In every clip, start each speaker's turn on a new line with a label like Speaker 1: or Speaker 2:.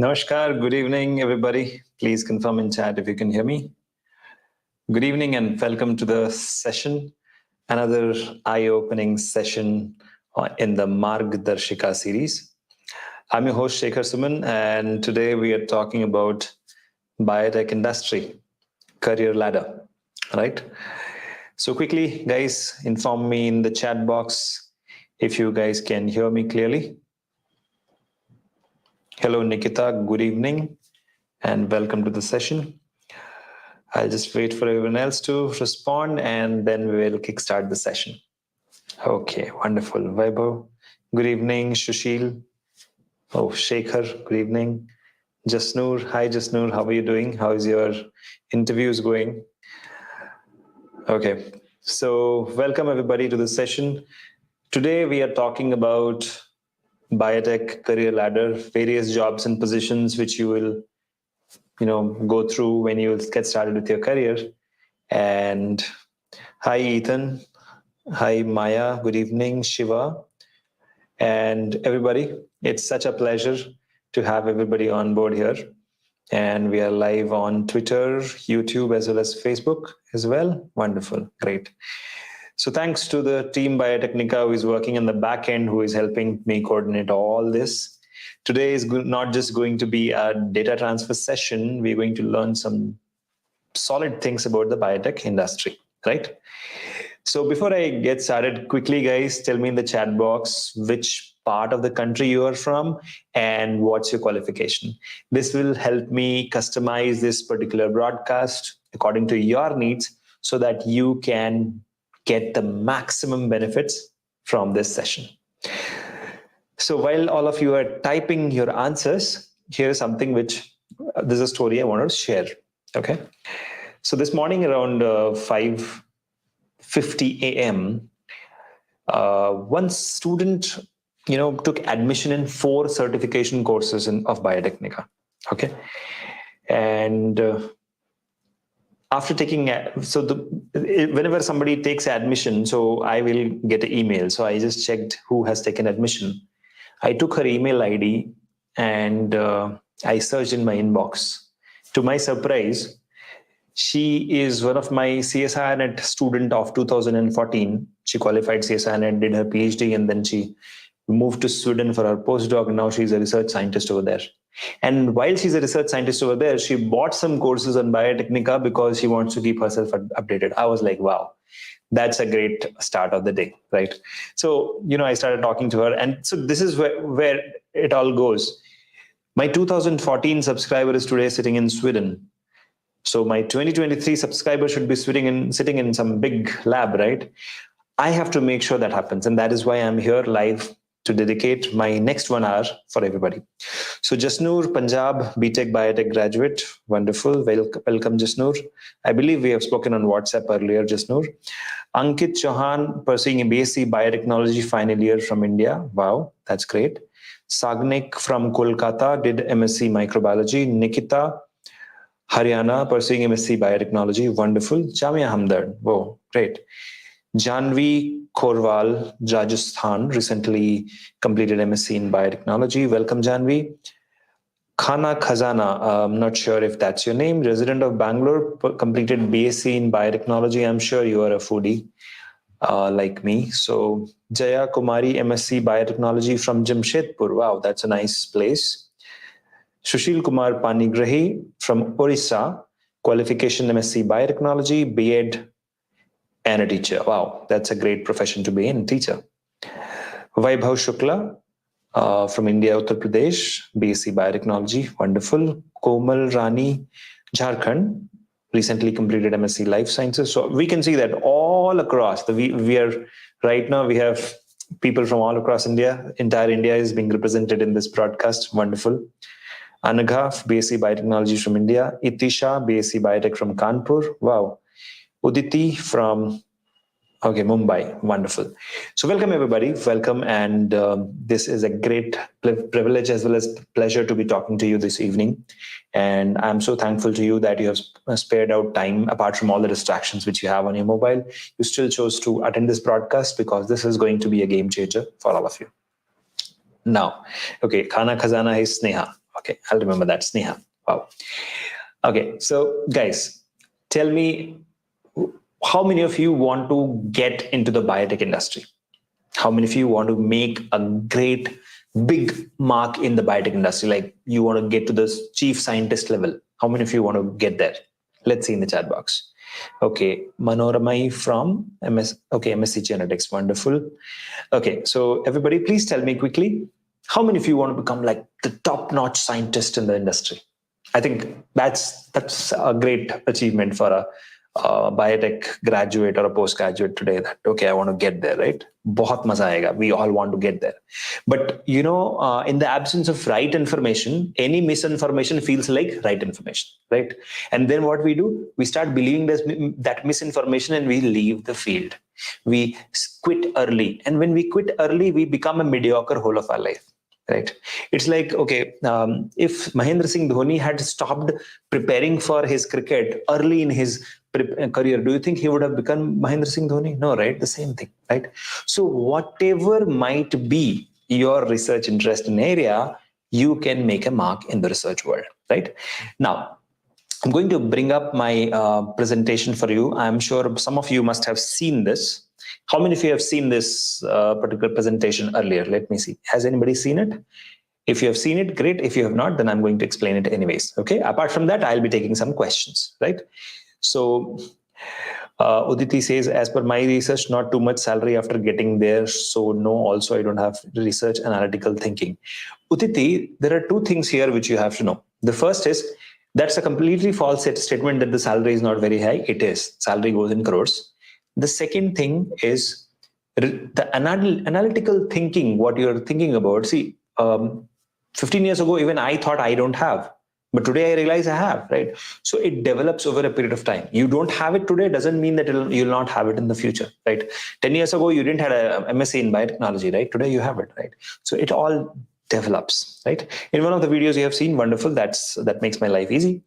Speaker 1: Namaskar, good evening, everybody. Please confirm in chat if you can hear me. Good evening and welcome to the session, another eye-opening session in the Margdarshika series. I'm your host, Shekhar Sir, and today we are talking about biotech industry, career ladder, right? So quickly, guys, inform me in the chat box if you guys can hear me clearly. Hello, Nikita. Good evening and welcome to the session. I'll just wait for everyone else to respond and then we will kickstart the session. Okay, wonderful. Vaibhav, good evening. Shushil. Oh, Shekhar, good evening. Jasnoor, hi Jasnoor, how are you doing? How is your interviews going? Okay, so welcome everybody to the session. Today we are talking about biotech career ladder, various jobs and positions which you will go through when you get started with your career. And hi Ethan, hi Maya, good evening, Shiva, and everybody. It's such a pleasure to have everybody on board here. And we are live on Twitter, YouTube, as well as Facebook as well. Wonderful, great. So thanks to the team Biotechnica who is working in the back end, who is helping me coordinate all this. Today is not just going to be a data transfer session. We're going to learn some solid things about the biotech industry, right? So before I get started, quickly, guys, tell me in the chat box which part of the country you are from and what's your qualification. This will help me customize this particular broadcast according to your needs so that you can get the maximum benefits from this session. So while all of you are typing your answers, here's something which there's a story I want to share. Okay. So this morning around 5:50 a.m., one student, took admission in 4 certification courses of Biotechnica. Okay. And after taking, whenever somebody takes admission, so I will get an email. So I just checked who has taken admission. I took her email ID and I searched in my inbox. To my surprise, she is one of my CSIRNet student of 2014. She qualified CSIRNet, did her PhD, and then she moved to Sweden for her postdoc. Now she's a research scientist over there. And while she's a research scientist over there, she bought some courses on Biotechnica because she wants to keep herself updated. I was like, wow, that's a great start of the day, right? So, I started talking to her. And so this is where it all goes. My 2014 subscriber is today sitting in Sweden. So my 2023 subscriber should be sitting in some big lab, right? I have to make sure that happens. And that is why I'm here live to dedicate my next 1 hour for everybody. So Jasnoor, Punjab, BTech Biotech graduate. Wonderful. Welcome, Jasnoor. I believe we have spoken on WhatsApp earlier, Jasnoor. Ankit Chauhan, pursuing a BSc Biotechnology final year from India. Wow, that's great. Sagnik from Kolkata did MSc Microbiology. Nikita, Haryana, pursuing MSc Biotechnology. Wonderful. Jamia Hamdard. Whoa, great. Janvi Korwal, Rajasthan, recently completed MSc in Biotechnology. Welcome, Janvi. Khana Khazana, I'm not sure if that's your name, resident of Bangalore, completed BSc in Biotechnology. I'm sure you are a foodie like me. So Jaya Kumari, MSc Biotechnology from Jamshedpur. Wow, that's a nice place. Sushil Kumar Panigrahi from Orissa, qualification MSc Biotechnology, B.Ed, and a teacher. Wow, that's a great profession to be in, teacher. Vaibhav Shukla from India, Uttar Pradesh, BSc Biotechnology, wonderful. Komal Rani, Jharkhand, recently completed MSc Life Sciences. So we can see that all across, we have people from all across India. Entire India is being represented in this broadcast. Wonderful. Anagha, BSc Biotechnology from India. Itisha, BSc Biotech from Kanpur. Wow. Uditi from Mumbai. Wonderful. So welcome everybody. Welcome. And this is a great privilege as well as pleasure to be talking to you this evening. And I'm so thankful to you that you have spared out time, apart from all the distractions which you have on your mobile. You still chose to attend this broadcast because this is going to be a game changer for all of you. Now, Khana Khazana is Sneha. Okay, I'll remember that. Sneha. Wow. Okay, so guys, tell me, how many of you want to get into the biotech industry? How many of you want to make a great big mark in the biotech industry? Like you want to get to the chief scientist level. How many of you want to get there? Let's see in the chat box. Okay, Manoramai from MSc Genetics. Wonderful. Okay, so everybody, please tell me quickly, how many of you want to become like the top-notch scientist in the industry? I think that's a great achievement for a biotech graduate or a postgraduate today. That okay, I want to get there, right? बहुत मजा आएगा. We all want to get there, but in the absence of right information, any misinformation feels like right information, right? And then what we do, we start believing that misinformation, and we leave the field. We quit early, and when we quit early, we become a mediocre whole of our life. Right. It's like, okay, if Mahendra Singh Dhoni had stopped preparing for his cricket early in his career, do you think he would have become Mahendra Singh Dhoni? No, right? The same thing, right? So whatever might be your research interest in area, you can make a mark in the research world, right? Now, I'm going to bring up my presentation for you. I'm sure some of you must have seen this. How many of you have seen this particular presentation earlier? Let me see. Has anybody seen it? If you have seen it, great. If you have not, then I'm going to explain it anyways. Okay. Apart from that, I'll be taking some questions, right? So Uditi says, as per my research, not too much salary after getting there. So no, also I don't have research analytical thinking. Uditi, there are two things here which you have to know. The first is, that's a completely false statement that the salary is not very high. It is. Salary goes in crores. The second thing is the analytical thinking, what you're thinking about. See, 15 years ago, even I thought I don't have, but today I realize I have, right? So it develops over a period of time. You don't have it today doesn't mean that you'll not have it in the future, right? 10 years ago, you didn't have a MSc in biotechnology, right? Today you have it, right? So it all develops, right? In one of the videos you have seen, wonderful, that makes my life easy.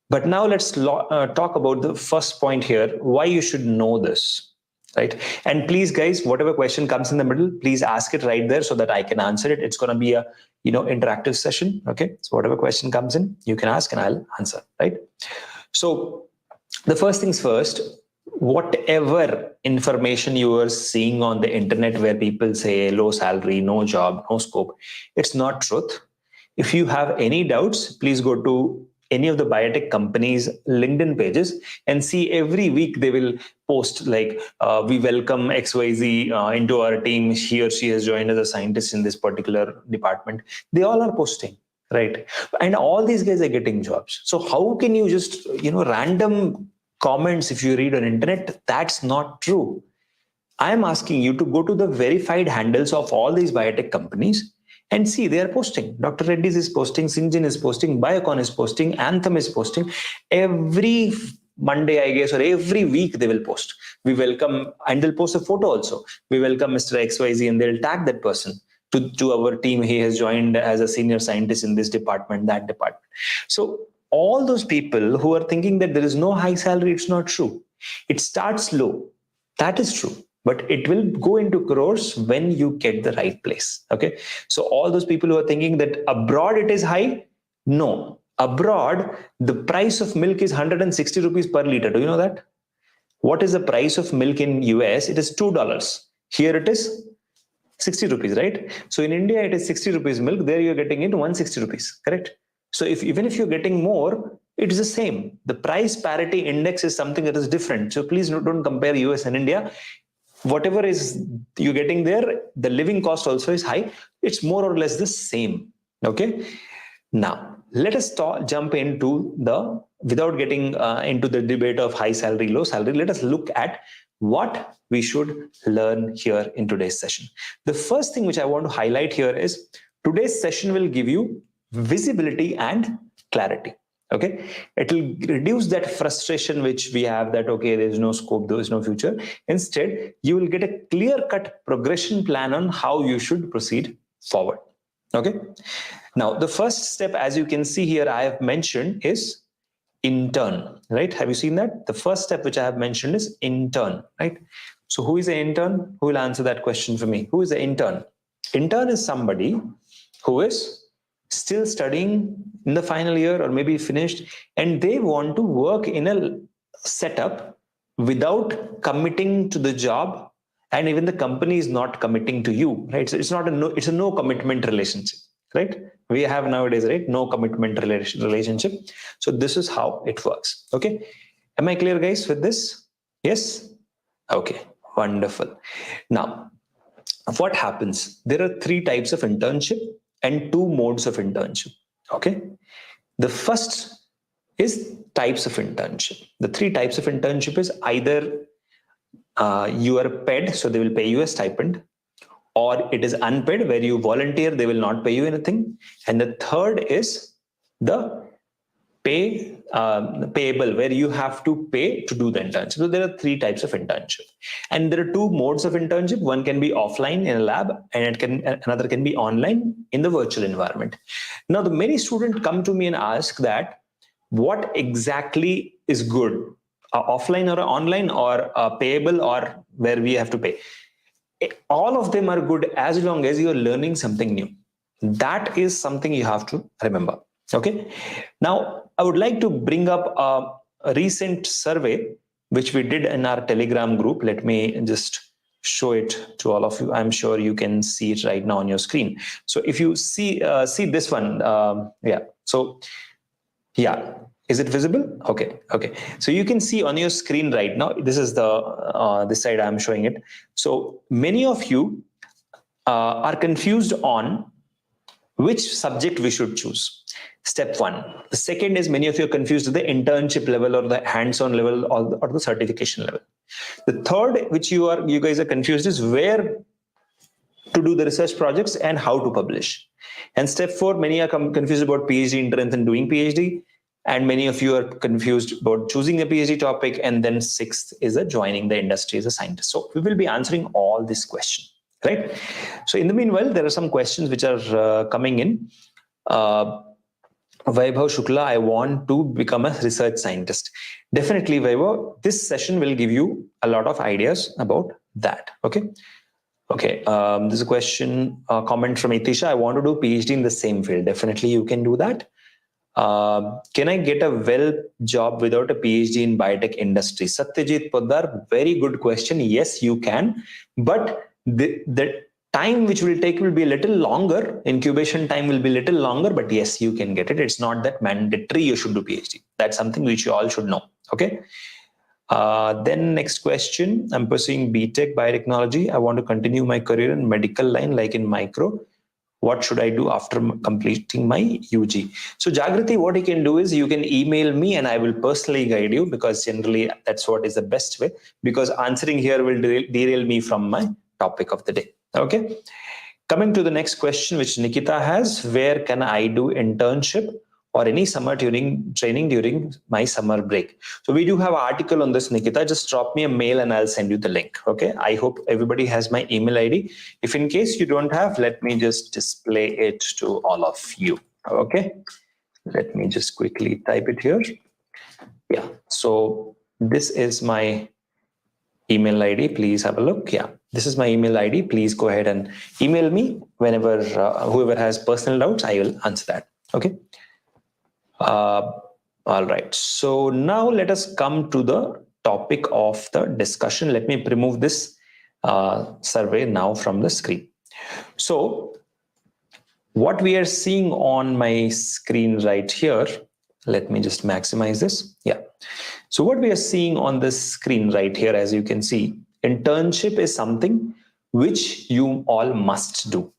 Speaker 1: But now let's talk about the first point here, why you should know this, right? And please, guys, whatever question comes in the middle, please ask it right there so that I can answer it. It's going to be a interactive session, okay? So whatever question comes in, you can ask and I'll answer, right? So the first things first, whatever information you are seeing on the internet where people say low salary, no job, no scope, it's not truth. If you have any doubts, please go to any of the biotech companies' LinkedIn pages and see every week they will post like, we welcome XYZ into our team. He or she has joined as a scientist in this particular department. They all are posting, right? And all these guys are getting jobs. So how can you just, random comments if you read on internet? That's not true. I'm asking you to go to the verified handles of all these biotech companies and see, they are posting. Dr. Reddy's is posting, Syngene is posting, Biocon is posting, Anthem is posting. Every Monday, I guess, or every week they will post. We welcome, and they'll post a photo also. We welcome Mr. XYZ, and they'll tag that person to our team. He has joined as a senior scientist in this department, that department. So all those people who are thinking that there is no high salary, it's not true. It starts low. That is true. But it will go into crores when you get the right place. Okay. So all those people who are thinking that abroad it is high, no. Abroad, the price of milk is 160 rupees per liter. Do you know that? What is the price of milk in US? It is $2. Here it is 60 rupees, right? So in India, it is 60 rupees milk. There you're getting it 160 rupees, correct? So even if you're getting more, it is the same. The price parity index is something that is different. So please don't compare US and India. Whatever is you're getting there, the living cost also is high. It's more or less the same. Okay. Now let us jump into without getting into the debate of high salary, low salary. Let us look at what we should learn here in today's session. The first thing which I want to highlight here is today's session will give you visibility and clarity. Okay, it will reduce that frustration which we have that, okay, there is no scope, there is no future. Instead, you will get a clear-cut progression plan on how you should proceed forward. Okay. Now, the first step, as you can see here, I have mentioned is intern, right? Have you seen that? The first step which I have mentioned is intern, right? So who is an intern? Who will answer that question for me? Who is an intern? Intern is somebody who is still studying in the final year or maybe finished, and they want to work in a setup without committing to the job, and even the company is not committing to you, right? So it's not it's a no commitment relationship, right? We have nowadays, right, no commitment relationship. So this is how it works. Okay, am I clear, guys, with this? Yes. Okay, wonderful. Now, what happens? There are 3 types of internship and 2 modes of internship. Okay, the first is types of internship. The 3 types of internship is either you are paid, so they will pay you a stipend, or it is unpaid, where you volunteer, they will not pay you anything. And the third is the payable, where you have to pay to do the internship. So there are 3 types of internship, and there are 2 modes of internship. One can be offline in a lab, and another can be online in the virtual environment. Now, the many students come to me and ask that what exactly is good, offline or online, or payable, or where we have to pay. All of them are good as long as you are learning something new. That is something you have to remember. Okay. Now, I would like to bring up a recent survey which we did in our Telegram group. Let me just show it to all of you. I'm sure you can see it right now on your screen. So if you see this one, yeah. So yeah. Is it visible? Okay. Okay. So you can see on your screen right now, this is the this side I'm showing it. So many of you are confused on which subject we should choose. Step 1. The second is many of you are confused with the internship level or the hands-on level or the certification level. The third, which you guys are confused, is where to do the research projects and how to publish. And step 4, many are confused about PhD interns and doing PhD. And many of you are confused about choosing a PhD topic. And then 6th is joining the industry as a scientist. So we will be answering all these questions, right? So in the meanwhile, there are some questions which are coming in. Vaibhav Shukla, I want to become a research scientist. Definitely, Vaibhav, this session will give you a lot of ideas about that. Okay. Okay. There's a question, comment from Itisha. I want to do PhD in the same field. Definitely, you can do that. Can I get a well job without a PhD in biotech industry? Satyajit Poddar, very good question. Yes, you can, but the time which will take will be a little longer. Incubation time will be a little longer, but yes, you can get it. It's not that mandatory you should do PhD. That's something which you all should know. Okay. Then next question, I'm pursuing BTech biotechnology. I want to continue my career in medical line, like in micro. What should I do after completing my UG? So Jagrati, what you can do is you can email me and I will personally guide you, because generally that's what is the best way, because answering here will derail me from my topic of the day. Okay. Coming to the next question, which Nikita has, where can I do internship or any summer training during my summer break? So we do have an article on this, Nikita. Just drop me a mail and I'll send you the link. Okay. I hope everybody has my email ID. If in case you don't have, let me just display it to all of you. Okay. Let me just quickly type it here. Yeah. So this is my email ID. Please have a look. Yeah. This is my email ID. Please go ahead and email me whenever, whoever has personal doubts, I will answer that. Okay. All right. So now let us come to the topic of the discussion. Let me remove this survey now from the screen. So what we are seeing on my screen right here, let me just maximize this. Yeah. So what we are seeing on this screen right here, as you can see, internship is something which you all must do,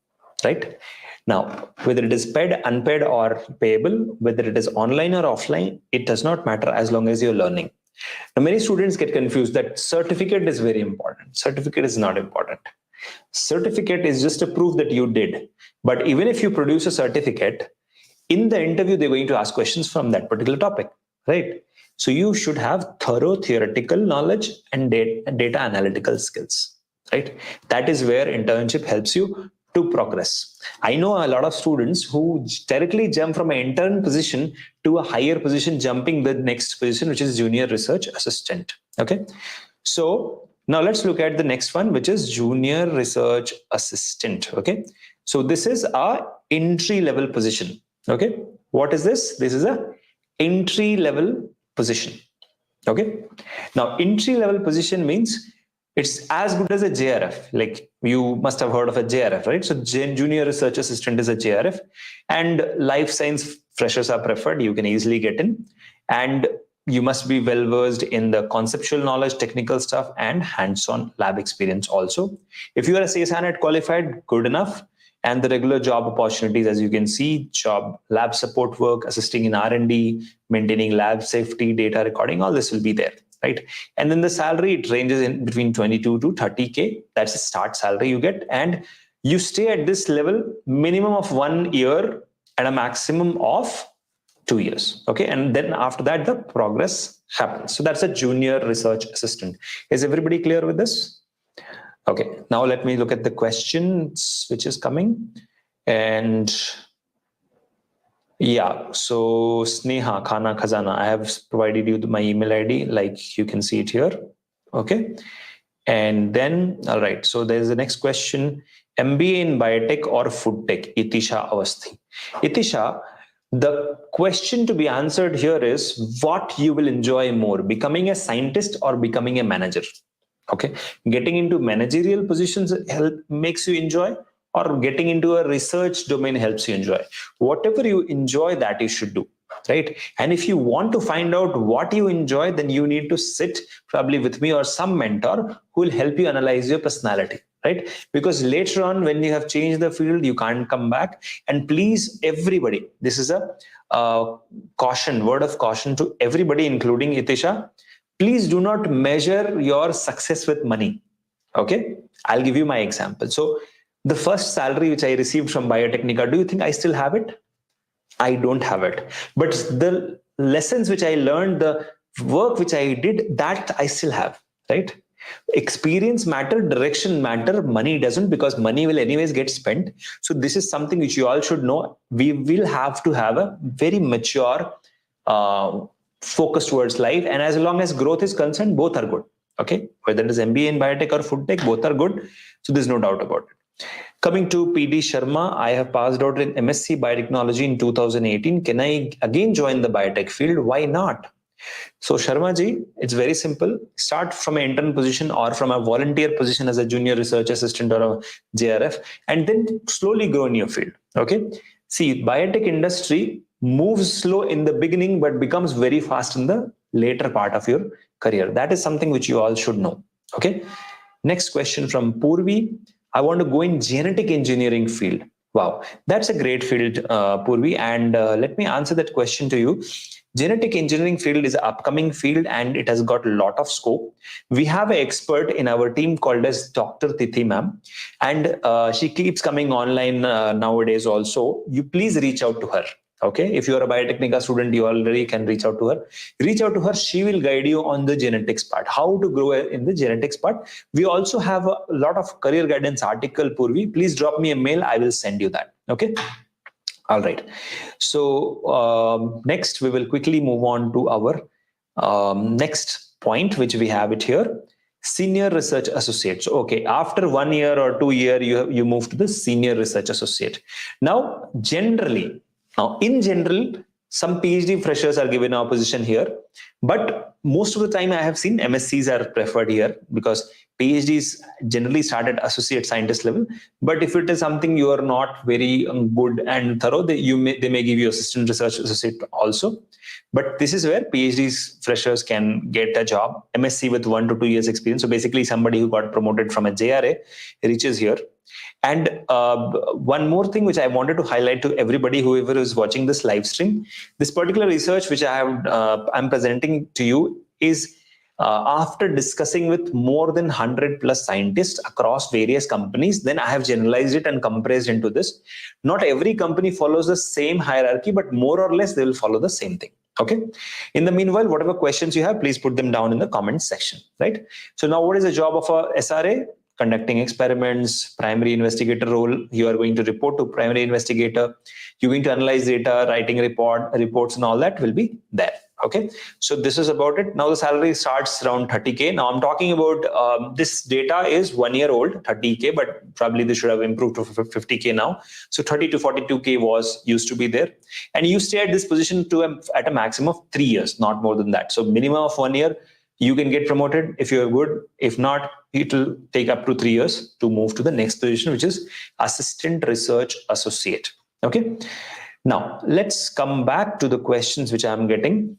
Speaker 1: right? Now, whether it is paid, unpaid, or payable, whether it is online or offline, it does not matter as long as you're learning. Now, many students get confused that certificate is very important. Certificate is not important. Certificate is just a proof that you did. But even if you produce a certificate, in the interview, they're going to ask questions from that particular topic, right? So you should have thorough theoretical knowledge and data analytical skills, right? That is where internship helps you to progress. I know a lot of students who directly jump from an intern position to a higher position, jumping the next position, which is junior research assistant. Okay. So now let's look at the next one, which is junior research assistant. Okay. So this is our entry level position. Okay, what is this? This is a entry level position. Okay, now entry level position means it's as good as a JRF. Like you must have heard of a JRF, right? So junior research assistant is a JRF, and life science freshers are preferred. You can easily get in, and you must be well versed in the conceptual knowledge, technical stuff, and hands-on lab experience also. If you are a CSANET qualified, good enough. And the regular job opportunities, as you can see, job lab support work, assisting in R&D, maintaining lab safety, data recording, all this will be there, right? And then the salary, it ranges in between 22 to 30K. That's the start salary you get. And you stay at this level minimum of 1 year and a maximum of 2 years. Okay. And then after that, the progress happens. So that's a junior research assistant. Is everybody clear with this? Okay, now let me look at the questions which is coming. And yeah, so Sneha Khana Khazana, I have provided you my email ID, like you can see it here. Okay, and then, all right, so there's the next question. MBA in Biotech or Food Tech? Itisha Avasthi. Itisha, the question to be answered here is what you will enjoy more, becoming a scientist or becoming a manager? Okay, getting into managerial positions makes you enjoy, or getting into a research domain helps you enjoy. Whatever you enjoy, that you should do, right? And if you want to find out what you enjoy, then you need to sit probably with me or some mentor who will help you analyze your personality, right? Because later on, when you have changed the field, you can't come back. And please, everybody, this is a caution, word of caution to everybody, including Itisha. Please do not measure your success with money. Okay, I'll give you my example. So the first salary which I received from Biotechnica, do you think I still have it? I don't have it. But the lessons which I learned, the work which I did, that I still have, right? Experience matter, direction matter, money doesn't, because money will anyways get spent. So this is something which you all should know. We will have to have a very mature focus towards life, and as long as growth is concerned, both are good. Okay, whether it is MBA in Biotech or Food Tech, both are good. So there's no doubt about it. Coming to PD Sharma, I have passed out in MSc Biotechnology in 2018. Can I again join the biotech field? Why not? So Sharma ji, it's very simple. Start from an intern position or from a volunteer position as a junior research assistant or a JRF, and then slowly grow in your field. Okay. See, biotech industry moves slow in the beginning, but becomes very fast in the later part of your career. That is something which you all should know. Okay. Next question from Purvi. I want to go in genetic engineering field. Wow, that's a great field, Purvi. And let me answer that question to you. Genetic engineering field is an upcoming field, and it has got a lot of scope. We have an expert in our team called as Dr. Tithi ma'am, and she keeps coming online nowadays also. You please reach out to her. Okay, if you are a Biotechnica student, you already can reach out to her. Reach out to her. She will guide you on the genetics part, how to grow in the genetics part. We also have a lot of career guidance article, Purvi. Please drop me a mail. I will send you that. Okay. All right. So next, we will quickly move on to our next point, which we have it here. Senior research associate. So, okay, after 1 year or 2 year, you move to the senior research associate. Now, in general, some PhD freshers are given a position here, but most of the time I have seen MSCs are preferred here, because PhDs generally start at associate scientist level. But if it is something you are not very good and thorough, they may give you assistant research associate also. But this is where PhDs freshers can get a job. MSc with 1 to 2 years experience. So basically somebody who got promoted from a JRA reaches here. And one more thing which I wanted to highlight to everybody, whoever is watching this live stream, this particular research which I'm presenting to you is after discussing with more than 100 plus scientists across various companies. Then I have generalized it and compressed into this. Not every company follows the same hierarchy, but more or less they will follow the same thing. Okay. In the meanwhile, whatever questions you have, please put them down in the comments section. Right. So now, what is the job of a SRA? Conducting experiments, primary investigator role. You are going to report to primary investigator. You're going to analyze data, writing reports, and all that will be there. Okay, so this is about it. Now the salary starts around 30K. Now I'm talking about this data is 1 year old, 30K, but probably this should have improved to 50K now. So 30 to 42K was used to be there, and you stay at this position at a maximum of 3 years, not more than that. So minimum of 1 year, you can get promoted if you're good. If not, it will take up to 3 years to move to the next position, which is assistant research associate. Okay. Now, let's come back to the questions which I'm getting.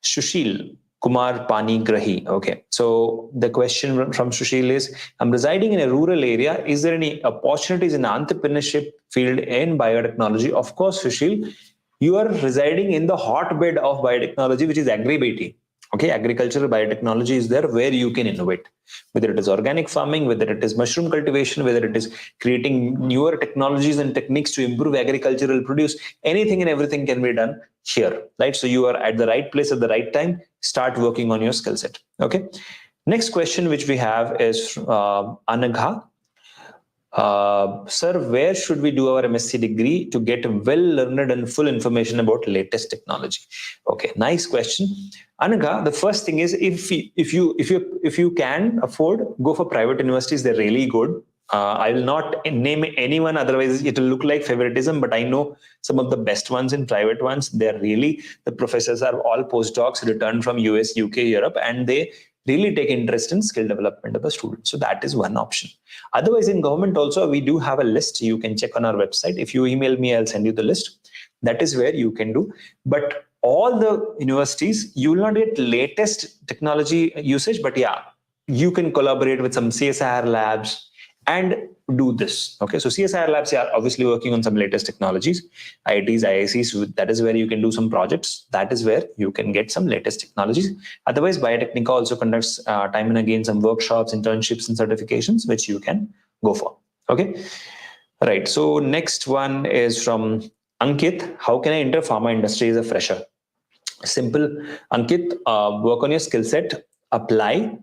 Speaker 1: Sushil Kumar Panigrahi. Okay, so the question from Sushil is, I'm residing in a rural area. Is there any opportunities in entrepreneurship field in biotechnology? Of course, Sushil, you are residing in the hotbed of biotechnology, which is agri-BT. Okay, agricultural biotechnology is there where you can innovate, whether it is organic farming, whether it is mushroom cultivation, whether it is creating newer technologies and techniques to improve agricultural produce. Anything and everything can be done here, right? So you are at the right place at the right time. Start working on your skill set. Okay. Next question which we have is Anagha. Sir, where should we do our MSc degree to get well-learned and full information about latest technology? Okay, nice question. Anaga, the first thing is if you can afford, go for private universities. They're really good. I will not name anyone, otherwise it will look like favoritism, but I know some of the best ones in private ones. They're really, the professors are all postdocs returned from US, UK, Europe, and they really take interest in skill development of the students. So that is one option. Otherwise, in government also, we do have a list. You can check on our website. If you email me, I'll send you the list. That is where you can do. But all the universities, you will not get latest technology usage, but yeah, you can collaborate with some CSIR labs and do this. Okay, so CSIR labs are obviously working on some latest technologies. IITs, IICs, that is where you can do some projects. That is where you can get some latest technologies. Otherwise, Biotechnica also conducts time and again some workshops, internships, and certifications, which you can go for. Okay, right. So next one is from Ankit. How can I enter pharma industry as a fresher? Simple, Ankit. Work on your skill set. Apply.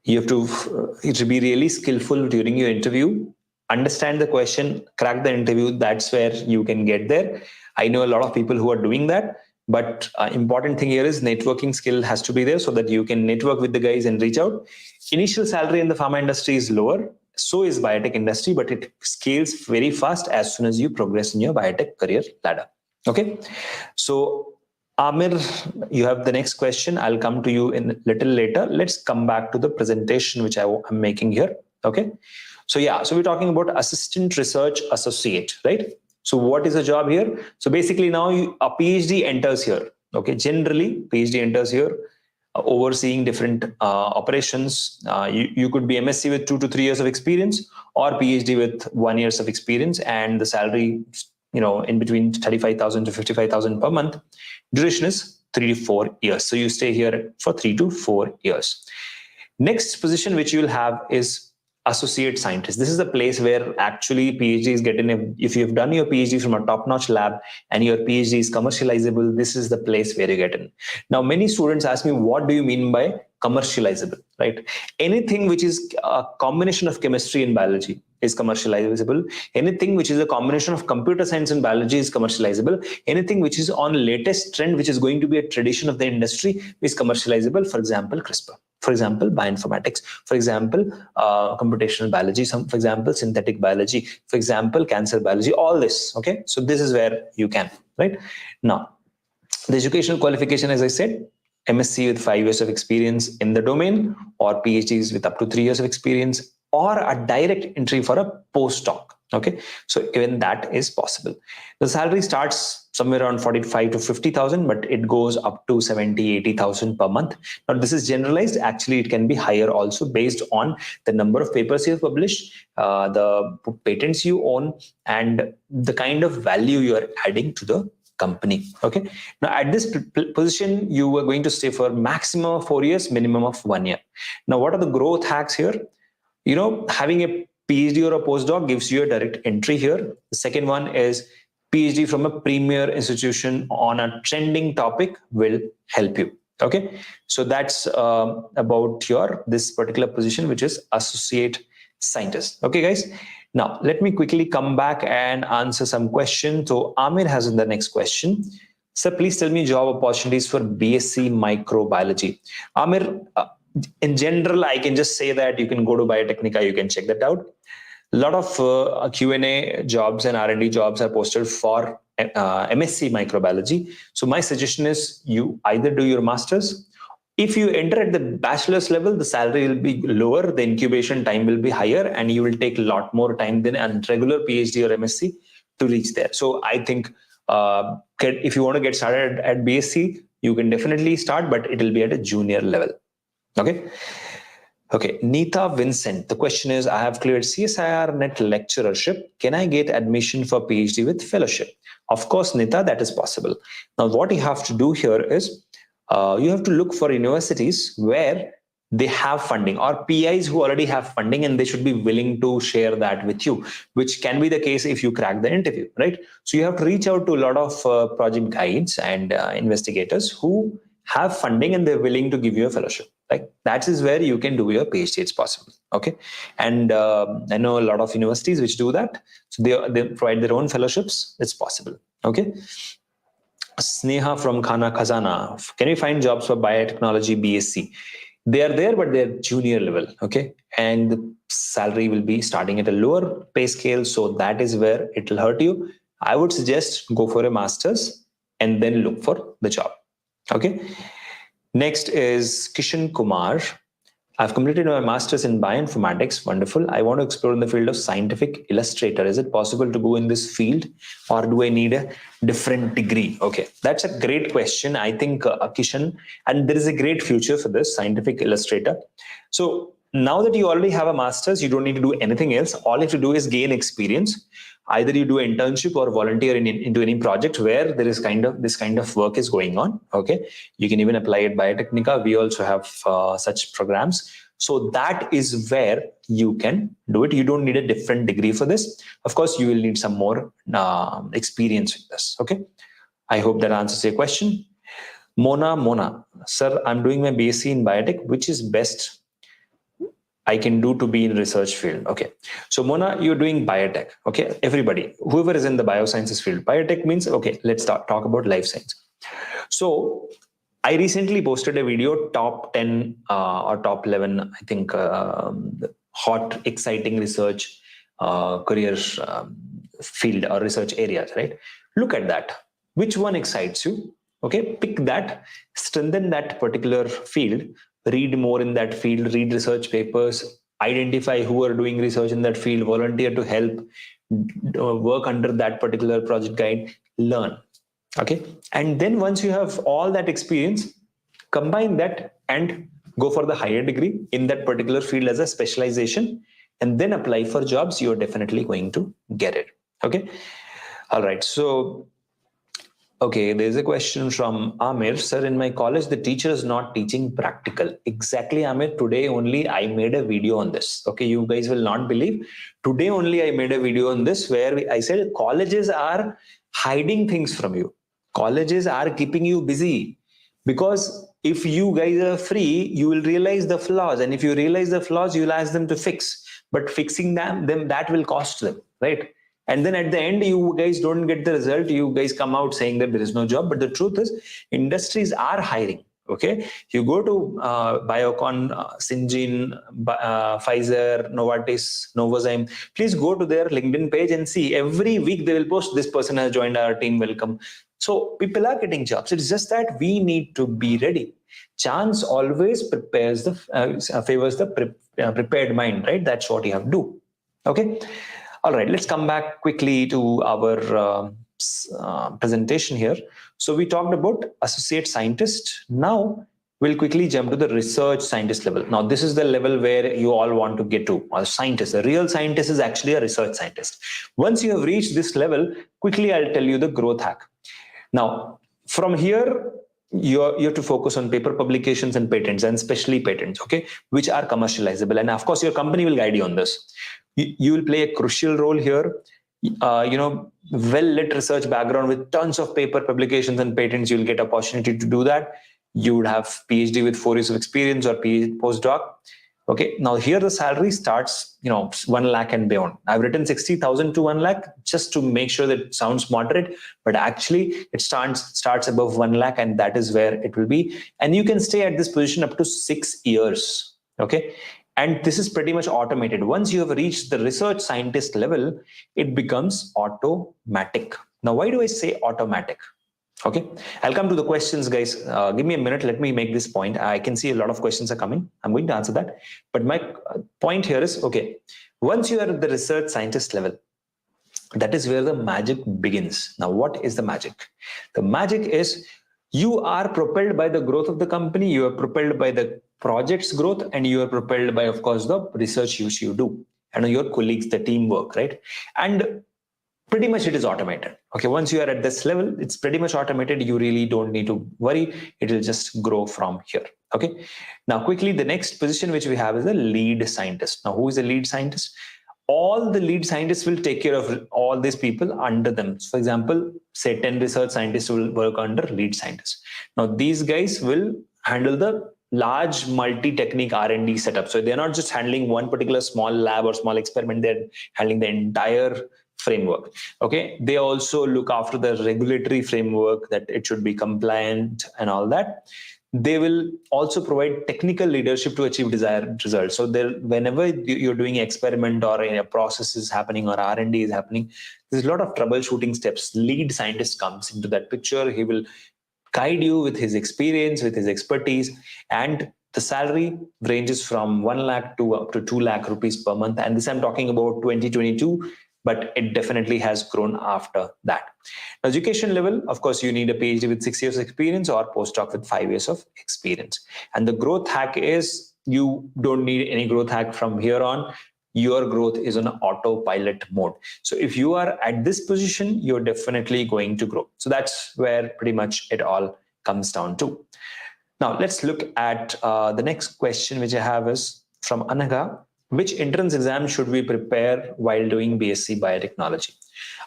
Speaker 1: You have to be really skillful during your interview, understand the question, crack the interview. That's where you can get there. I know a lot of people who are doing that, but important thing here is networking skill has to be there so that you can network with the guys and reach out. Initial salary in the pharma industry is lower. So is biotech industry, but it scales very fast as soon as you progress in your biotech career ladder. Okay. So Amir, you have the next question. I'll come to you in a little later. Let's come back to the presentation which I'm making here. Okay. So yeah, so we're talking about assistant research associate, right? So what is the job here? So basically now a PhD enters here. Okay. Generally, PhD enters here, overseeing different operations. You could be MSc with 2 to 3 years of experience or PhD with 1 year of experience, and the salary, in between 35,000 to 55,000 per month. Duration is 3 to 4 years. So you stay here for 3 to 4 years. Next position which you will have is associate scientist. This is the place where actually PhDs get in. If you've done your PhD from a top-notch lab and your PhD is commercializable, this is the place where you get in. Now, many students ask me, what do you mean by commercializable, right? Anything which is a combination of chemistry and biology is commercializable. Anything which is a combination of computer science and biology is commercializable. Anything which is on latest trend, which is going to be a tradition of the industry, is commercializable. For example, CRISPR. For example, bioinformatics. For example, computational biology. For example, synthetic biology. For example, cancer biology. All this. Okay, so this is where you can. Right now, the educational qualification, as I said, MSc with 5 years of experience in the domain, or PhDs with up to 3 years of experience, or a direct entry for a postdoc. Okay, so even that is possible. The salary starts somewhere around 45 to 50,000, but it goes up to 70, 80,000 per month. Now, this is generalized. Actually, it can be higher also based on the number of papers you have published, the patents you own, and the kind of value you are adding to the company. Okay. Now, at this position, you are going to stay for maximum of 4 years, minimum of 1 year. Now, what are the growth hacks here? Having a PhD or a postdoc gives you a direct entry here. The second one is PhD from a premier institution on a trending topic will help you. Okay. So that's about this particular position, which is associate scientist. Okay, guys. Now, let me quickly come back and answer some questions. So Amir has the next question. Sir, please tell me job opportunities for BSc Microbiology. Amir, in general, I can just say that you can go to Biotechnica, you can check that out. A lot of Q&A jobs and R&D jobs are posted for MSc Microbiology. So my suggestion is you either do your master's. If you enter at the bachelor's level, the salary will be lower, the incubation time will be higher, and you will take a lot more time than a regular PhD or MSc to reach there. So I think if you want to get started at BSc, you can definitely start, but it will be at a junior level. Okay, Neeta Vincent. The question is, I have cleared CSIR net lecturership. Can I get admission for PhD with fellowship? Of course, Neeta, that is possible. Now, what you have to do here is, you have to look for universities where they have funding, or PIs who already have funding, and they should be willing to share that with you, which can be the case if you crack the interview, right? So you have to reach out to a lot of project guides and investigators who have funding and they're willing to give you a fellowship. Like that is where you can do your PhD. It's possible. Okay. And I know a lot of universities which do that. So they provide their own fellowships. It's possible. Okay. Sneha from Khana Khazana. Can you find jobs for biotechnology BSc? They are there, but they're junior level. Okay. And the salary will be starting at a lower pay scale. So that is where it will hurt you. I would suggest go for a master's and then look for the job. Okay. Next is Kishan Kumar. I've completed my master's in bioinformatics. Wonderful. I want to explore in the field of scientific illustrator. Is it possible to go in this field, or do I need a different degree? Okay, that's a great question. I think Kishan, and there is a great future for this scientific illustrator. So now that you already have a master's, you don't need to do anything else. All you have to do is gain experience. Either you do an internship or volunteer into any project where there is this kind of work is going on. Okay, you can even apply at Biotechnica. We also have such programs. So that is where you can do it. You don't need a different degree for this. Of course, you will need some more experience with this. Okay, I hope that answers your question. Mona, sir, I'm doing my BSc in biotech. Which is best I can do to be in research field? Okay, so Mona, you're doing biotech. Okay, everybody, whoever is in the biosciences field, biotech means, okay, let's talk about life science. So I recently posted a video, top 10 or top 11, I think, hot, exciting research career field or research areas, right? Look at that. Which one excites you? Okay, pick that, strengthen that particular field, read more in that field, read research papers, identify who are doing research in that field, volunteer to help, work under that particular project guide, learn. Okay. And then once you have all that experience, combine that and go for the higher degree in that particular field as a specialization, and then apply for jobs. You're definitely going to get it. Okay. All right. So, okay, there's a question from Amir. Sir, in my college, the teacher is not teaching practical. Exactly, Amir. Today only I made a video on this. Okay, you guys will not believe. Today only I made a video on this where I said colleges are hiding things from you. Colleges are keeping you busy, because if you guys are free, you will realize the flaws. And if you realize the flaws, you'll ask them to fix. But fixing them that will cost them, right? And then at the end, you guys don't get the result. You guys come out saying that there is no job. But the truth is, industries are hiring. Okay, you go to Biocon, Syngene, Pfizer, Novartis, Novozymes. Please go to their LinkedIn page and see. Every week they will post, this person has joined our team, welcome. So people are getting jobs. It's just that we need to be ready. Chance always favors the prepared mind, right? That's what you have to do. Okay. All right, let's come back quickly to our presentation here. So we talked about associate scientist. Now we'll quickly jump to the research scientist level. Now this is the level where you all want to get to. A scientist, a real scientist is actually a research scientist. Once you have reached this level, quickly I'll tell you the growth hack. Now from here, you have to focus on paper publications and patents, and especially patents, okay, which are commercializable. And of course, your company will guide you on this. You will play a crucial role here. Well-lit research background with tons of paper publications and patents, you'll get opportunity to do that. You would have PhD with 4 years of experience or postdoc. Okay, now here the salary starts, 1 lakh and beyond. I've written 60,000 to 1 lakh just to make sure that it sounds moderate, but actually it starts above 1 lakh, and that is where it will be. And you can stay at this position up to 6 years. Okay, and this is pretty much automated. Once you have reached the research scientist level, it becomes automatic. Now, why do I say automatic? Okay, I'll come to the questions, guys. Give me a minute. Let me make this point. I can see a lot of questions are coming. I'm going to answer that. But my point here is, okay, once you are at the research scientist level, that is where the magic begins. Now, what is the magic? The magic is you are propelled by the growth of the company, you are propelled by the project's growth, and you are propelled by, of course, the research use you do, and your colleagues, the teamwork, right? And pretty much it is automated. Okay, once you are at this level, it's pretty much automated. You really don't need to worry. It will just grow from here. Okay, now quickly, the next position which we have is the lead scientist. Now, who is a lead scientist? All the lead scientists will take care of all these people under them. So for example, say 10 research scientists will work under lead scientists. Now, these guys will handle the large multi-technique R&D setup. So they're not just handling one particular small lab or small experiment, they're handling the entire framework. Okay, they also look after the regulatory framework, that it should be compliant and all that. They will also provide technical leadership to achieve desired results. So there, whenever you're doing an experiment or a process is happening or R&D is happening, there's a lot of troubleshooting steps. Lead scientist comes into that picture. He will guide you with his experience, with his expertise, and the salary ranges from 1 lakh to up to 2 lakh rupees per month. And this I'm talking about 2022, but it definitely has grown after that. Education level, of course, you need a PhD with 6 years experience or postdoc with 5 years of experience. And the growth hack is you don't need any growth hack from here on. Your growth is on autopilot mode. So if you are at this position, you're definitely going to grow. So that's where pretty much it all comes down to. Now, let's look at the next question, which I have is from Anaga. Which entrance exam should we prepare while doing BSc Biotechnology?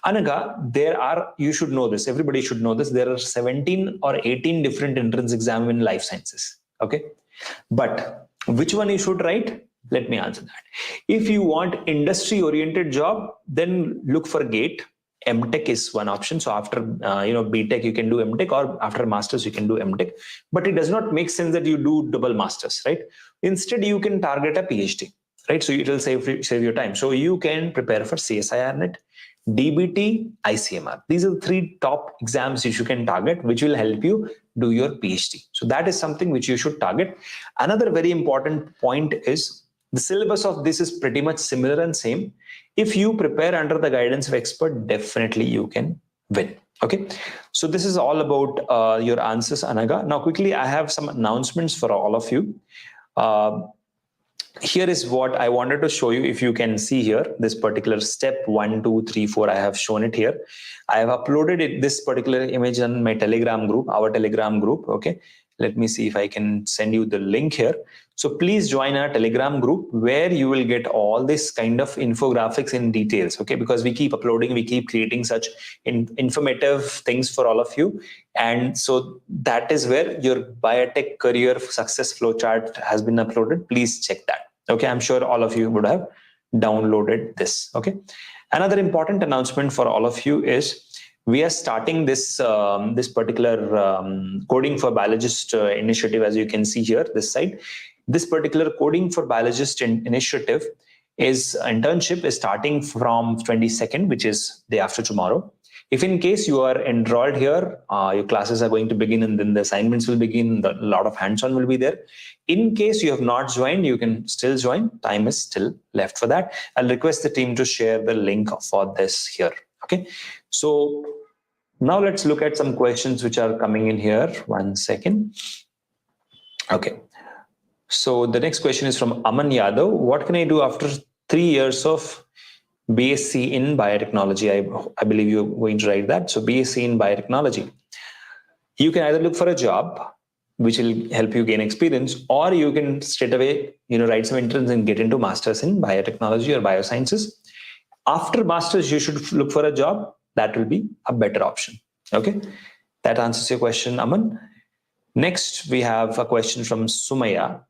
Speaker 1: Anaga, you should know this, everybody should know this, there are 17 or 18 different entrance exams in life sciences, okay? But which one you should write? Let me answer that. If you want industry-oriented job, then look for GATE. MTech is one option. So after BTech, you can do MTech, or after masters, you can do MTech. But it does not make sense that you do double masters, right? Instead, you can target a PhD. Right, so it will save your time. So you can prepare for CSIR-NET, DBT, ICMR. These are the 3 top exams which you can target, which will help you do your PhD. So that is something which you should target. Another very important point is the syllabus of this is pretty much similar and same. If you prepare under the guidance of expert, definitely you can win. Okay, so this is all about your answers, Anaga. Now quickly, I have some announcements for all of you. Here is what I wanted to show you. If you can see here, this particular step 1, 2, 3, 4, I have shown it here. I have uploaded this particular image on my Telegram group, our Telegram group. Okay, let me see if I can send you the link here. So please join our Telegram group, where you will get all this kind of infographics in details. Okay, because we keep uploading, we keep creating such informative things for all of you. And so that is where your biotech career success flowchart has been uploaded. Please check that. Okay, I'm sure all of you would have downloaded this. Okay, another important announcement for all of you is we are starting this particular coding for biologist initiative. As you can see here, this side, this particular coding for biologist initiative is internship is starting from 22nd, which is day after tomorrow. If in case you are enrolled here, your classes are going to begin, and then the assignments will begin. A lot of hands-on will be there. In case you have not joined, you can still join. Time is still left for that. I'll request the team to share the link for this here. Okay. So now let's look at some questions which are coming in here. 1 second. Okay. So the next question is from Aman Yadav. What can I do after 3 years of BSc in biotechnology? I believe you're going to write that. So BSc in biotechnology. You can either look for a job which will help you gain experience, or you can straight away, write some entrance and get into masters in biotechnology or biosciences. After masters, you should look for a job. That will be a better option. Okay, that answers your question, Aman. Next, we have a question from Sumaya.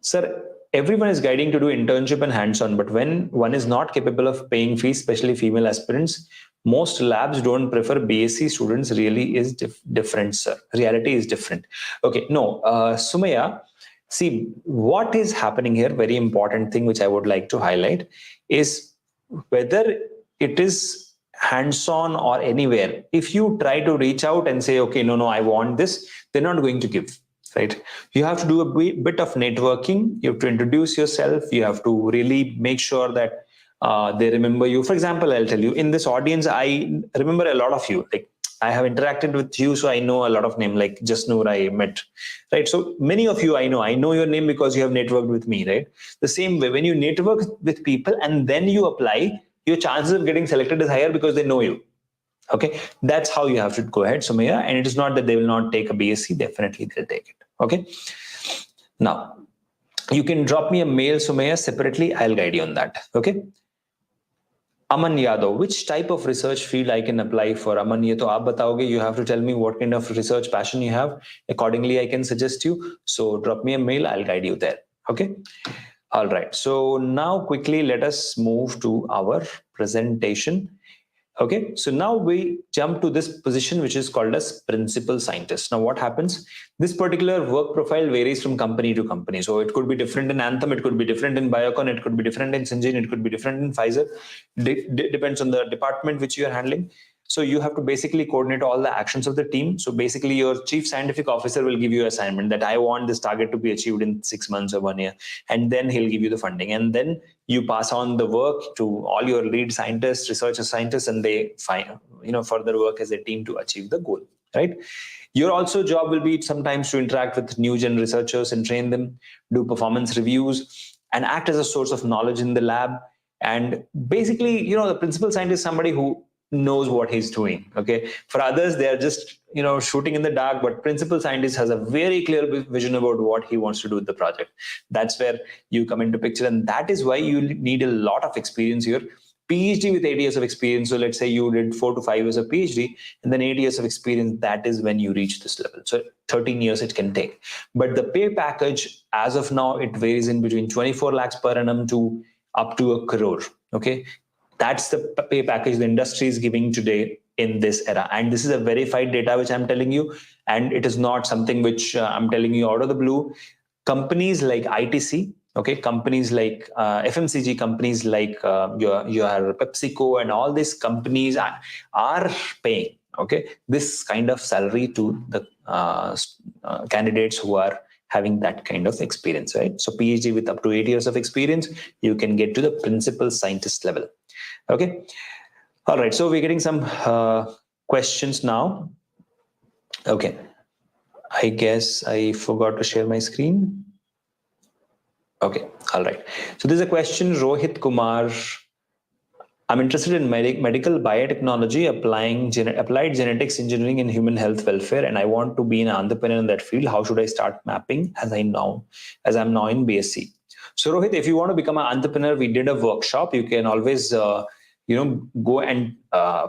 Speaker 1: Sir, everyone is guiding to do internship and hands-on, but when one is not capable of paying fees, especially female aspirants, most labs don't prefer BSc students. Really is different, sir. Reality is different. Okay, no, Sumaya, see, what is happening here, very important thing which I would like to highlight is whether it is hands-on or anywhere, if you try to reach out and say, okay, no, I want this, they're not going to give, right? You have to do a bit of networking. You have to introduce yourself. You have to really make sure that they remember you. For example, I'll tell you, in this audience, I remember a lot of you. Like, I have interacted with you, so I know a lot of names, like Jasnoor I met, right? So many of you I know your name because you have networked with me, right? The same way, when you network with people and then you apply, your chances of getting selected is higher because they know you. Okay, that's how you have to go ahead, Sumaya. And it is not that they will not take a BSc, definitely they'll take it. Okay, now you can drop me a mail, Sumaya, separately. I'll guide you on that. Okay. Aman Yadav, which type of research field I can apply for? Aman, ye to aap bataoge. You have to tell me what kind of research passion you have. Accordingly, I can suggest you. So drop me a mail. I'll guide you there. Okay. All right. So now quickly, let us move to our presentation. Okay, so now we jump to this position, which is called as principal scientist. Now, what happens? This particular work profile varies from company to company. So it could be different in Anthem, it could be different in Biocon, it could be different in Syngene, it could be different in Pfizer. Depends on the department which you are handling. So you have to basically coordinate all the actions of the team. So basically your chief scientific officer will give you an assignment that I want this target to be achieved in 6 months or 1 year. And then he'll give you the funding. And then you pass on the work to all your lead scientists, research scientists, and they find, further work as a team to achieve the goal, right? Your also job will be sometimes to interact with new gen researchers and train them, do performance reviews, and act as a source of knowledge in the lab. And basically, the principal scientist is somebody who knows what he's doing. Okay, for others they are just shooting in the dark, but principal scientist has a very clear vision about what he wants to do with the project. That's where you come into picture, and that is why you need a lot of experience here. PhD with 8 years of experience. So let's say you did 4 to 5 years of PhD and then 8 years of experience. That is when you reach this level. So 13 years it can take. But the pay package as of now, it varies in between 24 lakhs per annum to up to 1 crore. Okay, that's the pay package the industry is giving today in this era. And this is a verified data which I'm telling you. And it is not something which I'm telling you out of the blue. Companies like ITC, okay, companies like FMCG, companies like your PepsiCo and all these companies are paying, okay, this kind of salary to the candidates who are having that kind of experience, right? So PhD with up to 8 years of experience, you can get to the principal scientist level. Okay. All right. So we're getting some questions now. Okay. I guess I forgot to share my screen. Okay. All right. So there's a question, Rohit Kumar. I'm interested in medical biotechnology, applied genetics engineering and human health welfare, and I want to be an entrepreneur in that field. How should I start mapping as I'm now in BSc? So Rohit, if you want to become an entrepreneur, we did a workshop. You can always go and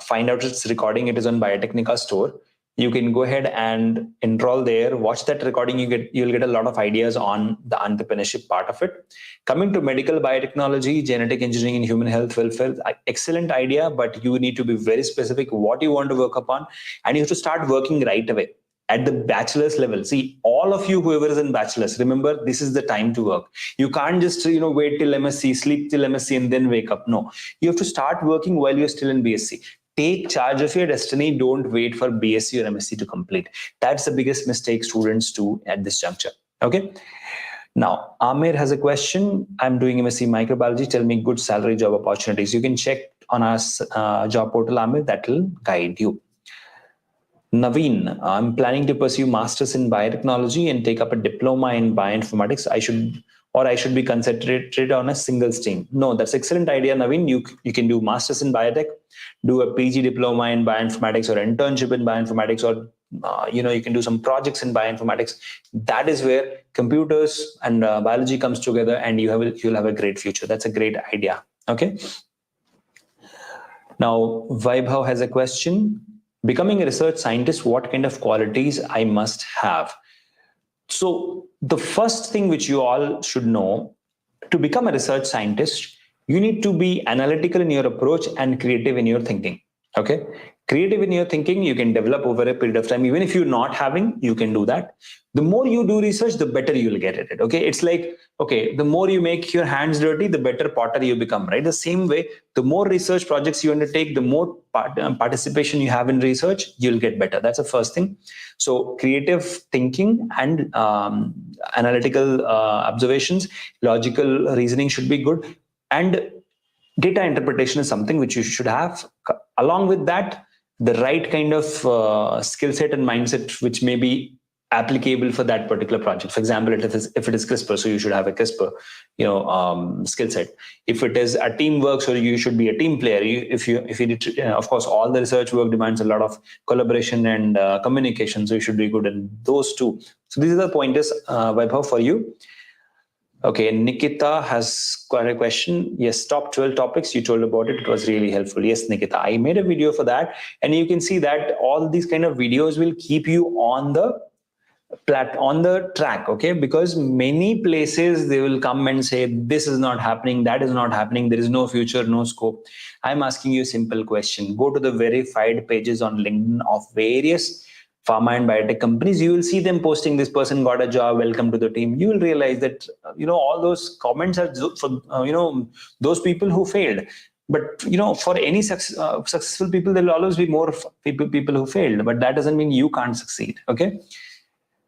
Speaker 1: find out its recording. It is on Biotechnica store. You can go ahead and enroll there, watch that recording. You'll get a lot of ideas on the entrepreneurship part of it. Coming to medical biotechnology, genetic engineering and human health welfare, excellent idea, but you need to be very specific what you want to work upon, and you have to start working right away at the bachelor's level. See, all of you, whoever is in bachelor's, remember, this is the time to work. You can't just, wait till MSc, sleep till MSc and then wake up. No, you have to start working while you're still in BSc. Take charge of your destiny. Don't wait for BSc or MSc to complete. That's the biggest mistake students do at this juncture. Okay. Now, Amir has a question. I'm doing MSc microbiology. Tell me good salary job opportunities. You can check on our job portal, Amir. That will guide you. Naveen, I'm planning to pursue masters in biotechnology and take up a diploma in bioinformatics. I should be concentrated on a single stream. No, that's excellent idea, Naveen. You can do masters in biotech, do a PG diploma in bioinformatics or internship in bioinformatics, or you can do some projects in bioinformatics. That is where computers and biology comes together, and you'll have a great future. That's a great idea. Okay. Now, Vaibhav has a question. Becoming a research scientist, what kind of qualities I must have? So the first thing which you all should know to become a research scientist, you need to be analytical in your approach and creative in your thinking. Okay, creative in your thinking you can develop over a period of time. Even if you're not having, you can do that. The more you do research, the better you'll get at it. Okay, it's like, okay, the more you make your hands dirty, the better potter you become, right? The same way, the more research projects you undertake, the more participation you have in research, you'll get better. That's the first thing. So creative thinking and analytical observations, logical reasoning should be good, and data interpretation is something which you should have. Along with that, the right kind of skill set and mindset which may be applicable for that particular project. For example, if it is CRISPR, so you should have a CRISPR, skill set. If it is a teamwork, so you should be a team player. If you need of course, all the research work demands a lot of collaboration and communication, so you should be good in those two. So these are the pointers, Vaibhav, for you. Okay, Nikita has got a question. Yes, top 12 topics, you told about it. It was really helpful. Yes, Nikita, I made a video for that. And you can see that all these kind of videos will keep you on the track, okay? Because many places they will come and say, this is not happening, that is not happening, there is no future, no scope. I'm asking you a simple question. Go to the verified pages on LinkedIn of various pharma and biotech companies. You will see them posting, this person got a job, welcome to the team. You will realize that all those comments are for those people who failed. But for any successful people, there will always be more people who failed, but that doesn't mean you can't succeed. Okay,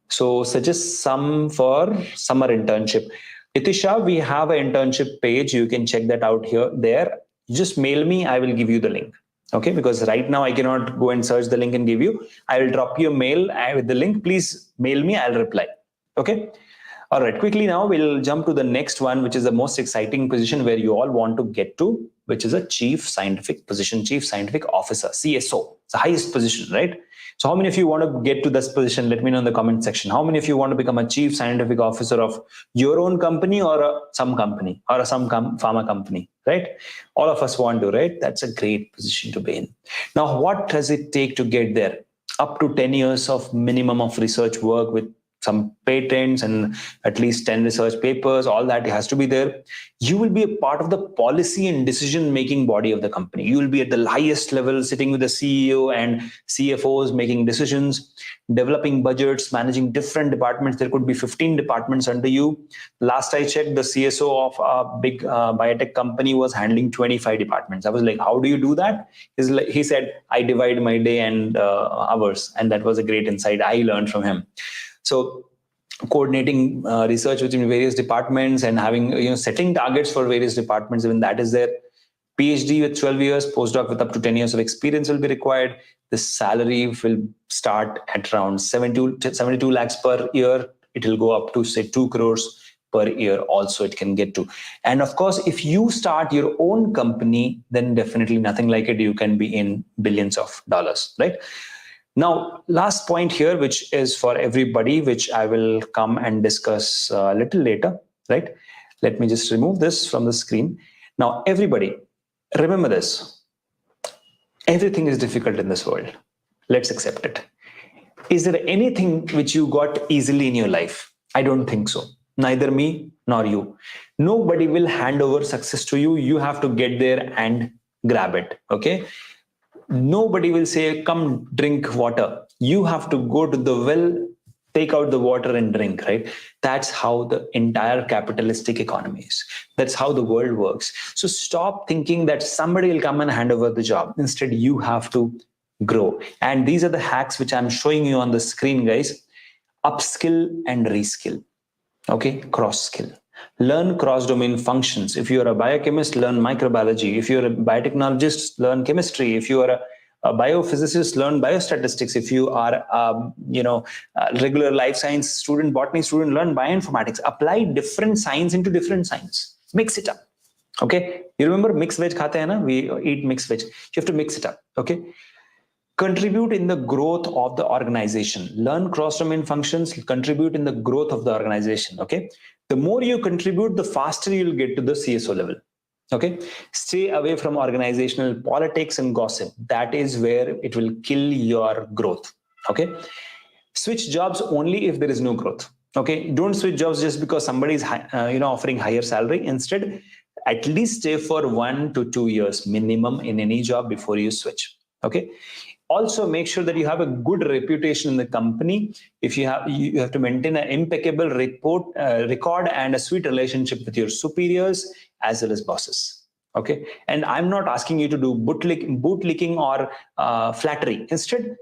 Speaker 1: so suggest some for summer internship. Itisha, we have an internship page. You can check that out there. Just mail me, I will give you the link. Okay, because right now I cannot go and search the link and give you. I will drop you a mail with the link. Please mail me, I'll reply. Okay. All right, quickly now we'll jump to the next one, which is the most exciting position where you all want to get to, which is a chief scientific position, chief scientific officer, CSO. It's the highest position, right? So how many of you want to get to this position? Let me know in the comment section. How many of you want to become a chief scientific officer of your own company or some company or some pharma company, right? All of us want to, right? That's a great position to be in. Now, what does it take to get there? Up to 10 years of minimum of research work with some patents and at least 10 research papers, all that has to be there. You will be a part of the policy and decision-making body of the company. You will be at the highest level, sitting with the CEO and CFOs, making decisions, developing budgets, managing different departments. There could be 15 departments under you. Last I checked, the CSO of a big biotech company was handling 25 departments. I was like, how do you do that? He said, I divide my day and hours. And that was a great insight I learned from him. So coordinating research within various departments and having, setting targets for various departments, even that is there. PhD with 12 years, postdoc with up to 10 years of experience will be required. The salary will start at around 72 lakhs per year. It will go up to say 2 crores per year also it can get to. And of course, if you start your own company, then definitely nothing like it. You can be in billions of dollars, right? Now, last point here, which is for everybody, which I will come and discuss a little later, right? Let me just remove this from the screen. Now, everybody, remember this. Everything is difficult in this world. Let's accept it. Is there anything which you got easily in your life? I don't think so. Neither me nor you. Nobody will hand over success to you. You have to get there and grab it, okay? Nobody will say, come drink water. You have to go to the well, take out the water and drink, right? That's how the entire capitalistic economy is. That's how the world works. So stop thinking that somebody will come and hand over the job. Instead, you have to grow. And these are the hacks which I'm showing you on the screen, guys. Upskill and reskill. Okay, cross skill. Learn cross-domain functions. If you're a biochemist, learn microbiology. If you're a biotechnologist, learn chemistry. If you are a biophysicist, learn biostatistics. If you are a regular life science student, botany student, learn bioinformatics. Apply different science into different science. Mix it up. Okay, you remember mixed veg khate hai na? We eat mixed veg. You have to mix it up. Okay. Contribute in the growth of the organization. Learn cross-domain functions, contribute in the growth of the organization, okay? The more you contribute, the faster you'll get to the CSO level, okay? Stay away from organizational politics and gossip. That is where it will kill your growth, okay? Switch jobs only if there is no growth. Okay, don't switch jobs just because somebody is offering higher salary. Instead, at least stay for 1 to 2 years minimum in any job before you switch. Okay. Also, make sure that you have a good reputation in the company. If you have to maintain an impeccable record and a sweet relationship with your superiors as well as bosses. Okay, and I'm not asking you to do bootlicking or flattery. Instead,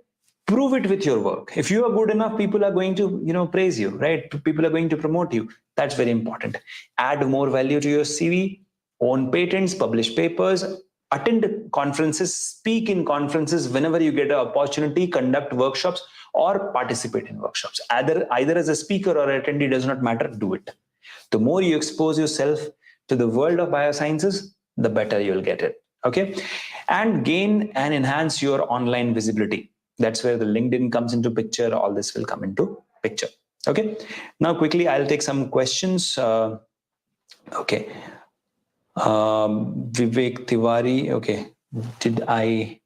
Speaker 1: prove it with your work. If you are good enough, people are going to praise you, right? People are going to promote you. That's very important. Add more value to your CV, own patents, publish papers, attend conferences, speak in conferences whenever you get an opportunity, conduct workshops or participate in workshops. Either as a speaker or attendee, does not matter, do it. The more you expose yourself to the world of biosciences, the better you'll get it. Okay. And gain and enhance your online visibility. That's where the LinkedIn comes into picture. All this will come into picture. Okay. Now, quickly, I'll take some questions. Okay. Vivek Tiwari. Okay. Did I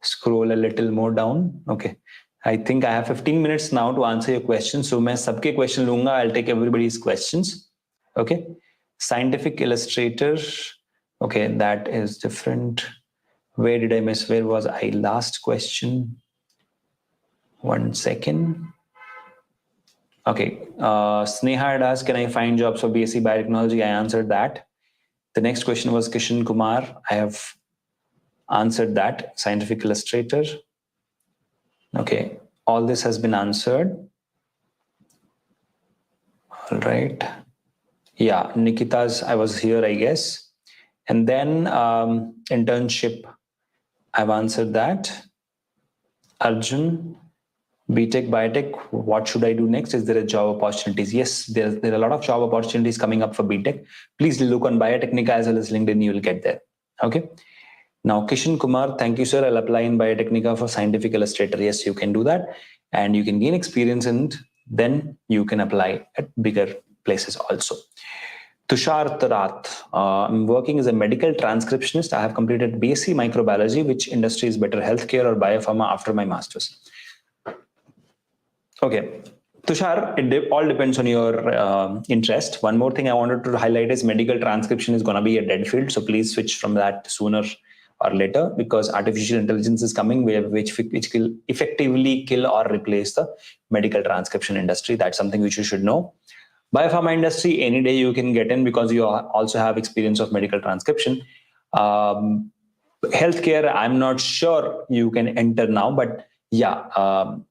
Speaker 1: scroll a little more down? Okay. I think I have 15 minutes now to answer your questions. So, मैं सबके question लूँगा. I'll take everybody's questions. Okay. Scientific illustrator. Okay, that is different. Where did I miss? Where was I? Last question. 1 second. Okay. Sneha had asked, can I find jobs for BSc Biotechnology? I answered that. The next question was Kishan Kumar. I have answered that. Scientific illustrator. Okay. All this has been answered. All right. Yeah. Nikita's, I was here, I guess. And then internship, I've answered that. Arjun, BTech, Biotech, what should I do next? Is there a job opportunities? Yes, there are a lot of job opportunities coming up for BTech. Please look on Biotechnica as well as LinkedIn, you will get there. Okay. Now, Kishan Kumar, thank you, sir. I'll apply in Biotechnica for Scientific Illustrator. Yes, you can do that. And you can gain experience and then you can apply at bigger places also. Tushar Tarat, I'm working as a medical transcriptionist. I have completed BSc microbiology. Which industry is better, healthcare or biopharma after my master's? Okay, Tushar, it all depends on your interest. One more thing I wanted to highlight is medical transcription is going to be a dead field. So please switch from that sooner or later because artificial intelligence is coming which will effectively kill or replace the medical transcription industry. That's something which you should know. Biopharma industry, any day you can get in because you also have experience of medical transcription. Healthcare, I'm not sure you can enter now, but yeah,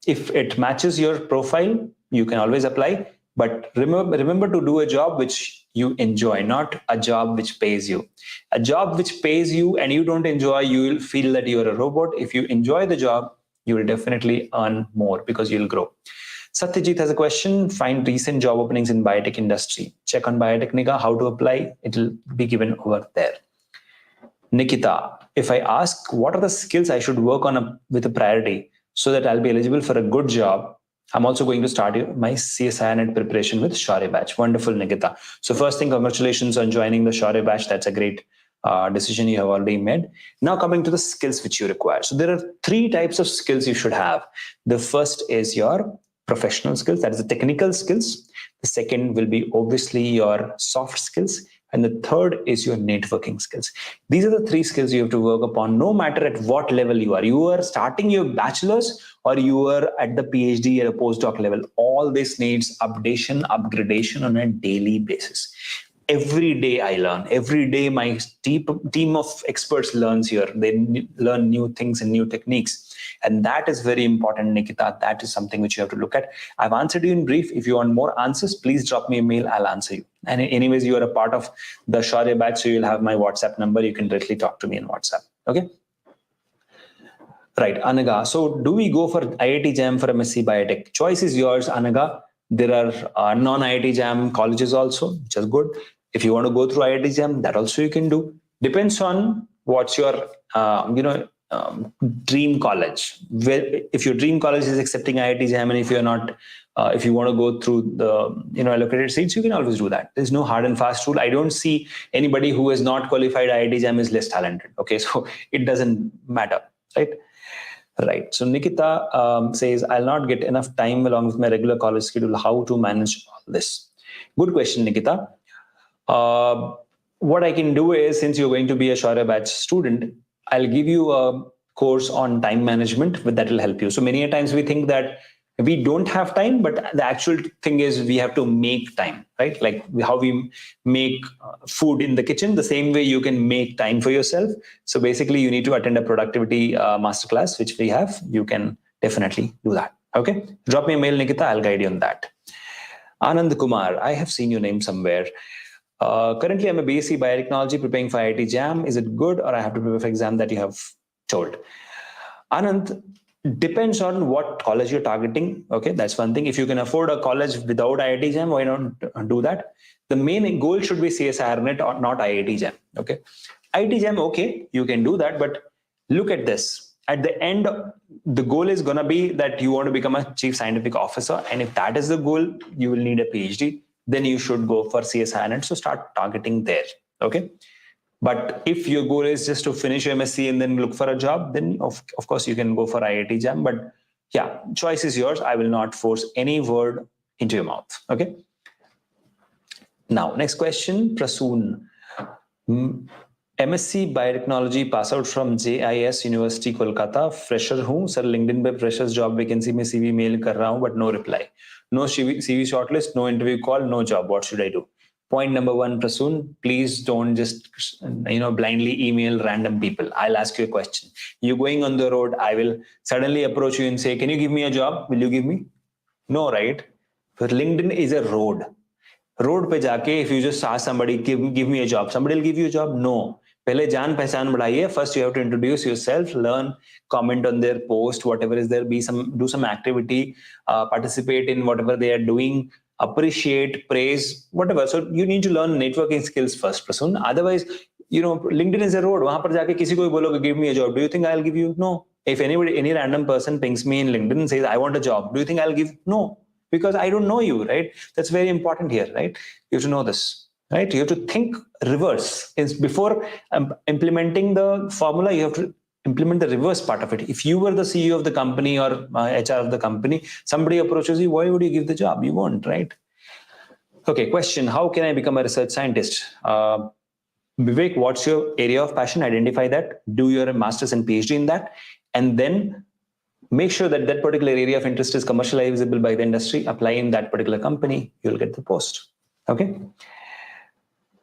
Speaker 1: if it matches your profile, you can always apply. But remember to do a job which you enjoy, not a job which pays you. A job which pays you and you don't enjoy, you will feel that you're a robot. If you enjoy the job, you will definitely earn more because you'll grow. Satyajit has a question. Find recent job openings in biotech industry. Check on Biotechnica how to apply. It will be given over there. Nikita, if I ask what are the skills I should work on with a priority so that I'll be eligible for a good job, I'm also going to start my CSI net preparation with Shaurya batch. Wonderful, Nikita. So first thing, congratulations on joining the Shaurya batch. That's a great decision you have already made. Now coming to the skills which you require. So there are 3 types of skills you should have. The first is your professional skills, that is the technical skills. The second will be obviously your soft skills. And the third is your networking skills. These are the 3 skills you have to work upon, no matter at what level you are. You are starting your bachelor's or you are at the PhD or a postdoc level. All this needs upgradation on a daily basis. Every day I learn. Every day my team of experts learns here. They learn new things and new techniques. And that is very important, Nikita. That is something which you have to look at. I've answered you in brief. If you want more answers, please drop me a mail. I'll answer you. And anyways, you are a part of the Shaurya batch, so you'll have my WhatsApp number. You can directly talk to me on WhatsApp. Okay. Right, Anaga. So do we go for IIT Jam for MSc Biotech? Choice is yours, Anaga. There are non-IIT Jam colleges also, which is good. If you want to go through IIT Jam, that also you can do. Depends on what's your, dream college. If your dream college is accepting IIT Jam, and if you're not, if you want to go through the allocated seats, you can always do that. There's no hard and fast rule. I don't see anybody who has not qualified IIT Jam is less talented. Okay, so it doesn't matter, right? Right. So Nikita says, I'll not get enough time along with my regular college schedule. How to manage all this? Good question, Nikita. What I can do is, since you're going to be a Shaurya batch student, I'll give you a course on time management, but that will help you. So many a times we think that we don't have time, but the actual thing is we have to make time, right? Like how we make food in the kitchen, the same way you can make time for yourself. So basically you need to attend a productivity masterclass, which we have. You can definitely do that. Okay. Drop me a mail, Nikita. I'll guide you on that. Anand Kumar, I have seen your name somewhere. Currently, I'm a BSc Biotechnology preparing for IIT Jam. Is it good, or I have to prepare for exam that you have told? Anand, depends on what college you're targeting. Okay, that's one thing. If you can afford a college without IIT Jam, why not do that? The main goal should be CSIR net or not IIT Jam. Okay, IIT Jam, okay, you can do that, but look at this. At the end, the goal is going to be that you want to become a chief scientific officer. And if that is the goal, you will need a PhD. Then you should go for CSIR. So start targeting there. Okay. But if your goal is just to finish MSc and then look for a job, then of course you can go for IIT Jam. But yeah, choice is yours. I will not force any word into your mouth. Okay. Now, next question, Prasoon. MSc Biotechnology pass out from JIS University Kolkata, fresher हूँ sir, LinkedIn पे freshers job vacancy में CV mail कर रहा हूँ but no reply, no CV shortlist, no interview call, no job. What should I do? Point number one, Prasoon, please don't just blindly email random people. I'll ask you a question. You're going on the road. I will suddenly approach you and say, can you give me a job? Will you give me? No, right? But LinkedIn is a road. Road पे जाके, if you just ask somebody, give me a job, somebody will give you a job? No. पहले जान पहचान बढ़ाइए. First you have to introduce yourself, learn, comment on their post, whatever is there, do some activity, participate in whatever they are doing, appreciate, praise, whatever. So you need to learn networking skills first, Prasoon. Otherwise, LinkedIn is a road. वहां पर जाके किसी को भी बोलोगे, give me a job. Do you think I'll give you? No. If any random person pings me in LinkedIn and says, I want a job, do you think I'll give? No. Because I don't know you, right? That's very important here, right? You have to know this. Right? You have to think reverse. Before implementing the formula, you have to implement the reverse part of it. If you were the CEO of the company or HR of the company, somebody approaches you, why would you give the job? You won't, right? Okay, question. How can I become a research scientist? Vivek, what's your area of passion? Identify that. Do your master's and PhD in that. And then make sure that that particular area of interest is commercializable by the industry. Apply in that particular company. You'll get the post. Okay.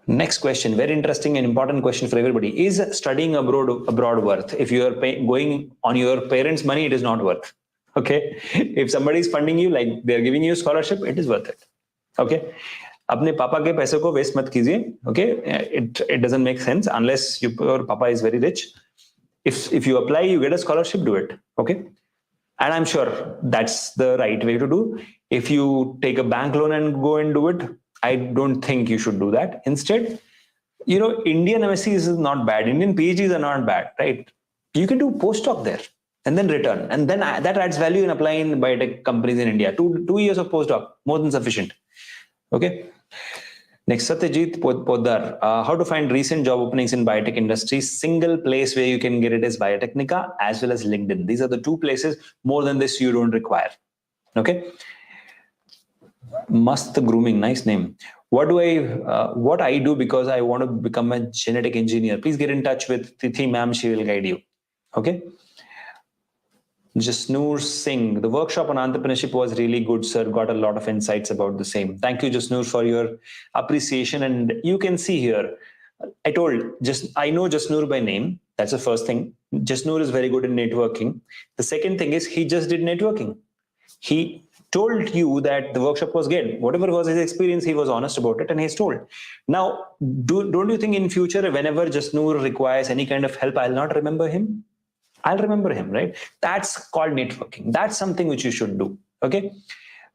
Speaker 1: Next question, very interesting and important question for everybody. Is studying abroad worth? If you are going on your parents' money, it is not worth. Okay. If somebody is funding you, like they are giving you a scholarship, it is worth it. Okay. अपने पापा के पैसे को waste मत कीजिए. Okay. It doesn't make sense unless your papa is very rich. If you apply, you get a scholarship, do it. Okay. And I'm sure that's the right way to do. If you take a bank loan and go and do it, I don't think you should do that. Instead, Indian MSc is not bad. Indian PhDs are not bad, right? You can do postdoc there and then return. And then that adds value in applying biotech companies in India. Two years of postdoc, more than sufficient. Okay. Next, Satyajit Poddar. How to find recent job openings in biotech industry? Single place where you can get it is Biotechnica as well as LinkedIn. These are the two places. More than this, you don't require. Okay. Mast Grooming, nice name. What I do because I want to become a genetic engineer? Please get in touch with Tithi ma'am. She will guide you. Okay. Jasnoor Singh, the workshop on entrepreneurship was really good, sir. Got a lot of insights about the same. Thank you, Jasnoor, for your appreciation. And you can see here, I know Jasnoor by name. That's the first thing. Jasnoor is very good in networking. The second thing is he just did networking. He told you that the workshop was good. Whatever was his experience, he was honest about it and he's told. Now, don't you think in future, whenever Jasnoor requires any kind of help, I'll not remember him? I'll remember him, right? That's called networking. That's something which you should do. Okay.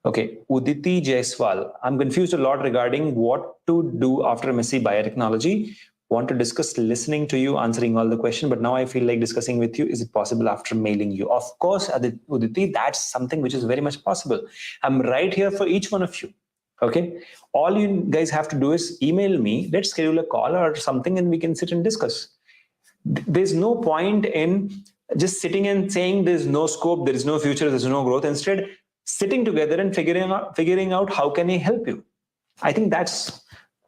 Speaker 1: Okay. Uditi Jaiswal. I'm confused a lot regarding what to do after MSc Biotechnology. Want to discuss listening to you, answering all the questions, but now I feel like discussing with you. Is it possible after mailing you? Of course, Uditi, that's something which is very much possible. I'm right here for each one of you. Okay. All you guys have to do is email me. Let's schedule a call or something and we can sit and discuss. There's no point in just sitting and saying there's no scope, there is no future, there's no growth. Instead, sitting together and figuring out how can I help you. I think that's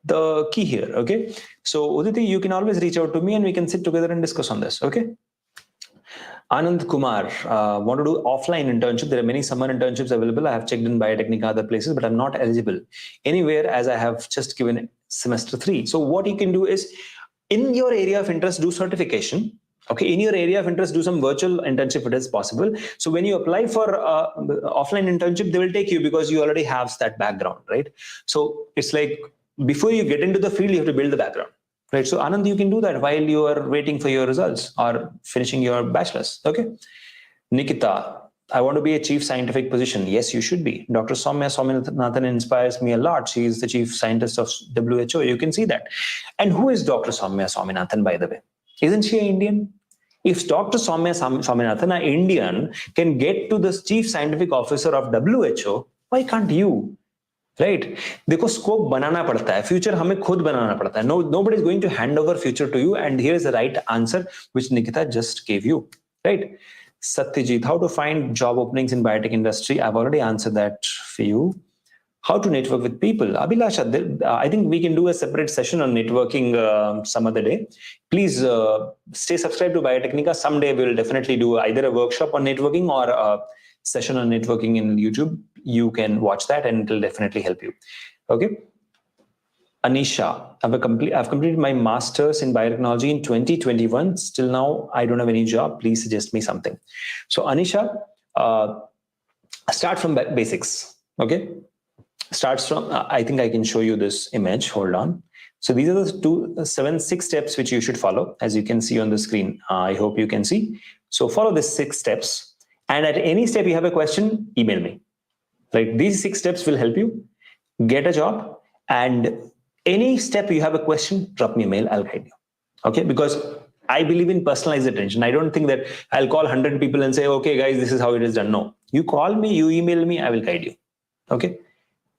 Speaker 1: the key here. Okay. So Uditi, you can always reach out to me and we can sit together and discuss on this. Okay. Anand Kumar, want to do offline internship. There are many summer internships available. I have checked in Biotechnica, other places, but I'm not eligible anywhere as I have just given semester 3. So what you can do is, in your area of interest, do certification. Okay, in your area of interest, do some virtual internship if it is possible. So when you apply for offline internship, they will take you because you already have that background, right? So it's like before you get into the field, you have to build the background. Right. So Anand, you can do that while you are waiting for your results or finishing your bachelor's. Okay. Nikita, I want to be a chief scientific position. Yes, you should be. Dr. Samya Swami inspires me a lot. She is the chief scientist of WHO. You can see that. And who is Dr. Samya Swaminathan, by the way? Isn't she an Indian? If Dr. Samya Swaminathan, an Indian, can get to the chief scientific officer of WHO, why can't you? Right देखो scope बनाना पड़ता है future हमें खुद बनाना पड़ता है nobody is going to hand over future to you and here is the right answer which Nikita just gave you right Satyajit how to find job openings in biotech industry I've already answered that for you how to network with people Abhilasha I think we can do a separate session on networking some other day please stay subscribed to Biotechnica someday we will definitely do either a workshop on networking or a session on networking in YouTube you can watch that and it will definitely help you. Okay. Anisha, I've completed my master's in biotechnology in 2021. Still now, I don't have any job. Please suggest me something. So Anisha, start from basics. Okay. Starts from, I think I can show you this image. Hold on. So these are the 6 steps which you should follow as you can see on the screen. I hope you can see. So follow the 6 steps and at any step you have a question, email me. Right, these 6 steps will help you get a job and any step you have a question, drop me a mail, I'll guide you. Okay, because I believe in personalized attention. I don't think that I'll call 100 people and say, okay, guys, this is how it is done. No, you call me, you email me, I will guide you. Okay,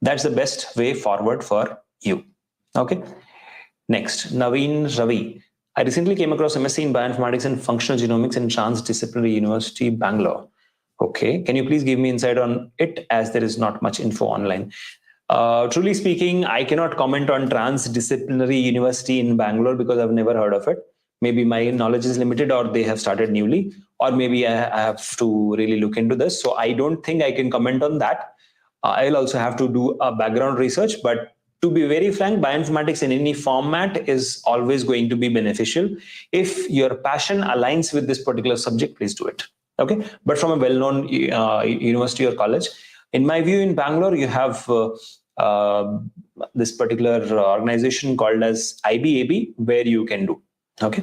Speaker 1: that's the best way forward for you. Okay, next, Naveen Ravi. I recently came across MSc in Bioinformatics and Functional Genomics in Transdisciplinary University, Bangalore. Okay, can you please give me insight on it as there is not much info online? Truly speaking, I cannot comment on Transdisciplinary University in Bangalore because I've never heard of it. Maybe my knowledge is limited or they have started newly, or maybe I have to really look into this. So I don't think I can comment on that. I'll also have to do a background research, but to be very frank, bioinformatics in any format is always going to be beneficial. If your passion aligns with this particular subject, please do it. Okay, but from a well-known university or college. In my view, in Bangalore, you have this particular organization called as IBAB, where you can do. Okay,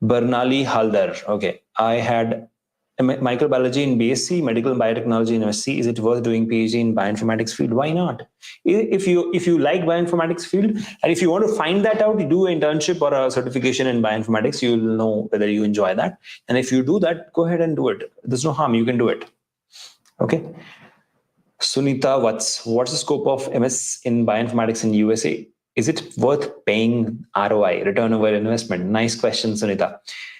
Speaker 1: Bernali Haldar. Okay, I had microbiology in BSc, medical and biotechnology in MSc. Is it worth doing PhD in bioinformatics field? Why not? If you like bioinformatics field, and if you want to find that out, you do an internship or a certification in bioinformatics, you'll know whether you enjoy that. And if you do that, go ahead and do it. There's no harm. You can do it. Okay. Sunita, what's the scope of MS in bioinformatics in USA? Is it worth paying ROI, return over investment? Nice question, Sunita.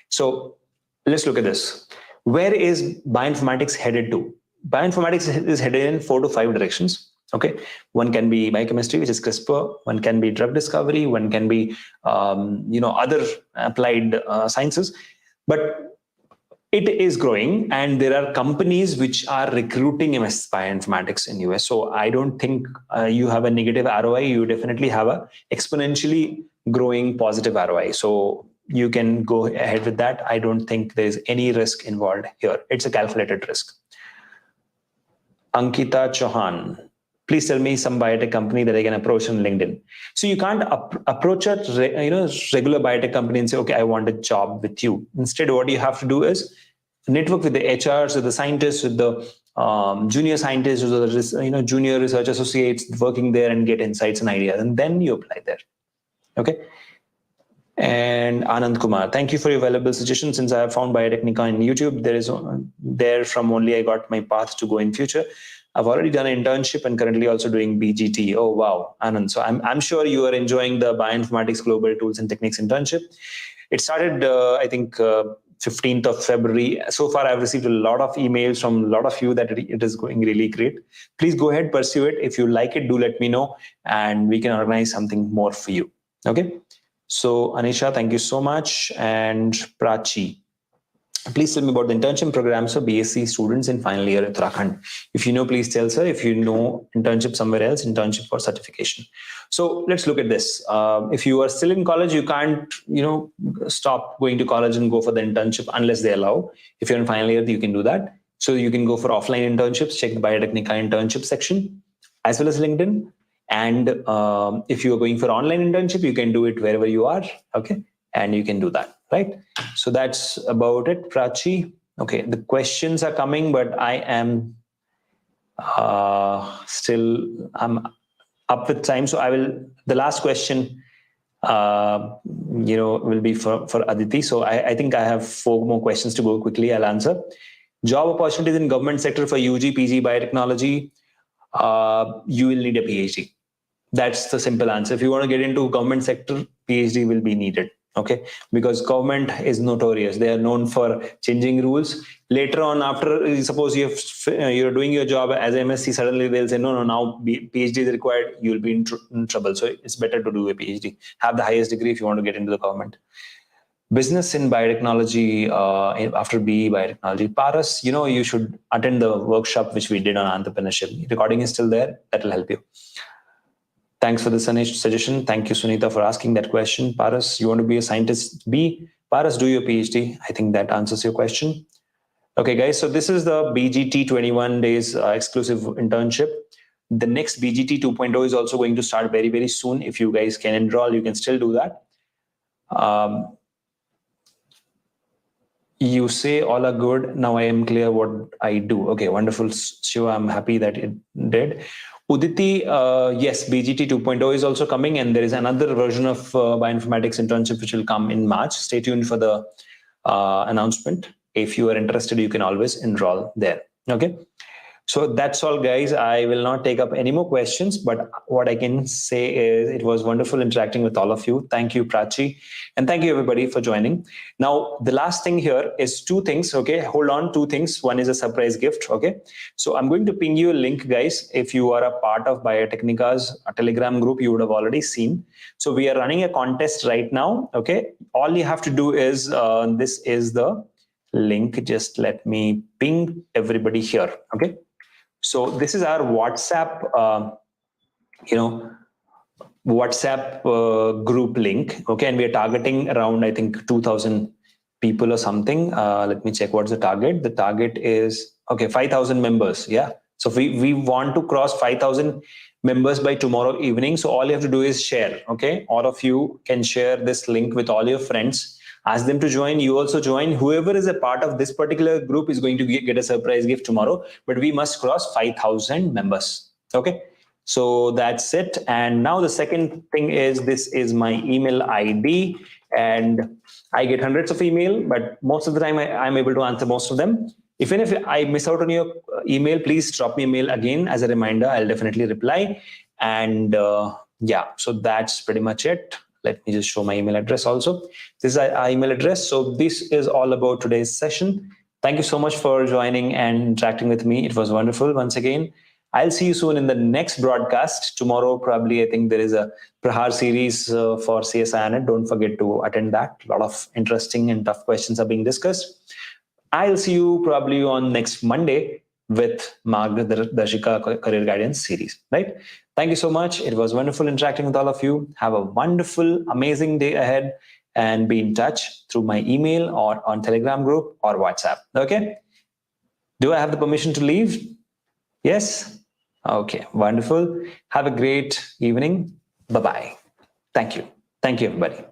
Speaker 1: So let's look at this. Where is bioinformatics headed to? Bioinformatics is headed in 4 to 5 directions. Okay, one can be biochemistry, which is CRISPR. One can be drug discovery. One can be, other applied sciences. But it is growing, and there are companies which are recruiting MS bioinformatics in US. So I don't think you have a negative ROI. You definitely have a exponentially growing positive ROI. So you can go ahead with that. I don't think there's any risk involved here. It's a calculated risk. Ankita Chauhan, please tell me some biotech company that I can approach on LinkedIn. So you can't approach a regular biotech company and say, okay, I want a job with you. Instead, what you have to do is network with the HRs, with the scientists, with the junior scientists, with the junior research associates working there and get insights and ideas, and then you apply there. Okay. And Anand Kumar, thank you for your valuable suggestions. Since I have found Biotechnica in YouTube, there from only I got my path to go in future. I've already done an internship and currently also doing BGT. Oh, wow, Anand. So I'm sure you are enjoying the Bioinformatics Global Tools and Techniques internship. It started, I think, 15th of February. So far, I've received a lot of emails from a lot of you that it is going really great. Please go ahead, pursue it. If you like it, do let me know, and we can organize something more for you. Okay. So Anisha, thank you so much. And Prachi, please tell me about the internship programs for BSc students in final year at Uttarakhand. If you know, please tell, sir. If you know internship somewhere else, internship for certification. So let's look at this. If you are still in college, you can't, stop going to college and go for the internship unless they allow. If you're in final year, you can do that. So you can go for offline internships, check the Biotechnica internship section, as well as LinkedIn. And if you are going for online internship, you can do it wherever you are. Okay. And you can do that, right? So that's about it, Prachi. Okay, the questions are coming, but I am I'm up with time. So the last question, will be for Aditi. So I think I have 4 more questions to go quickly. I'll answer. Job opportunities in government sector for UG, PG, biotechnology, you will need a PhD. That's the simple answer. If you want to get into government sector, PhD will be needed. Okay, because government is notorious. They are known for changing rules. Later on, after suppose you're doing your job as MSc, suddenly they'll say no, now PhD is required. You'll be in trouble. So it's better to do a PhD. Have the highest degree if you want to get into the government. Business in biotechnology, after BE biotechnology, Paras, you should attend the workshop which we did on entrepreneurship. Recording is still there. That will help you. Thanks for the suggestion. Thank you, Sunita, for asking that question. Paras, you want to be a scientist? Paras, do your PhD. I think that answers your question. Okay, guys. So this is the BGT 21 days exclusive internship. The next BGT 2.0 is also going to start very, very soon. If you guys can enroll, you can still do that. You say all are good. Now I am clear what I do. Okay, wonderful. Shiva, I'm happy that it did. Uditi, yes, BGT 2.0 is also coming, and there is another version of Bioinformatics internship which will come in March. Stay tuned for the announcement. If you are interested, you can always enroll there. Okay. So that's all, guys. I will not take up any more questions, but what I can say is it was wonderful interacting with all of you. Thank you, Prachi. And thank you, everybody, for joining. Now, the last thing here is 2 things. Okay, hold on, 2 things. One is a surprise gift. Okay, so I'm going to ping you a link, guys. If you are a part of Biotechnica's Telegram group, you would have already seen. So we are running a contest right now. Okay, all you have to do is this is the link. Just let me ping everybody here. Okay. So this is our WhatsApp, WhatsApp group link. Okay, and we are targeting around, I think, 2,000 people or something. Let me check what's the target. The target is 5,000 members. Yeah. So we want to cross 5,000 members by tomorrow evening. So all you have to do is share. Okay, all of you can share this link with all your friends. Ask them to join. You also join. Whoever is a part of this particular group is going to get a surprise gift tomorrow, but we must cross 5,000 members. Okay. So that's it. And now the second thing is, this is my email ID, and I get hundreds of email, but most of the time I'm able to answer most of them. Even if I miss out on your email, please drop me a mail again as a reminder. I'll definitely reply. And yeah, so that's pretty much it. Let me just show my email address also. This is our email address. So this is all about today's session. Thank you so much for joining and interacting with me. It was wonderful once again. I'll see you soon in the next broadcast. Tomorrow, probably, I think there is a Prahar series for CSIRNet. Don't forget to attend that. A lot of interesting and tough questions are being discussed. I'll see you probably on next Monday with Margdarshika Career Guidance series, right? Thank you so much. It was wonderful interacting with all of you. Have a wonderful, amazing day ahead, and be in touch through my email or on Telegram group or WhatsApp. Okay. Do I have the permission to leave? Yes. Okay. Wonderful. Have a great evening. Bye-bye. Thank you. Thank you, everybody.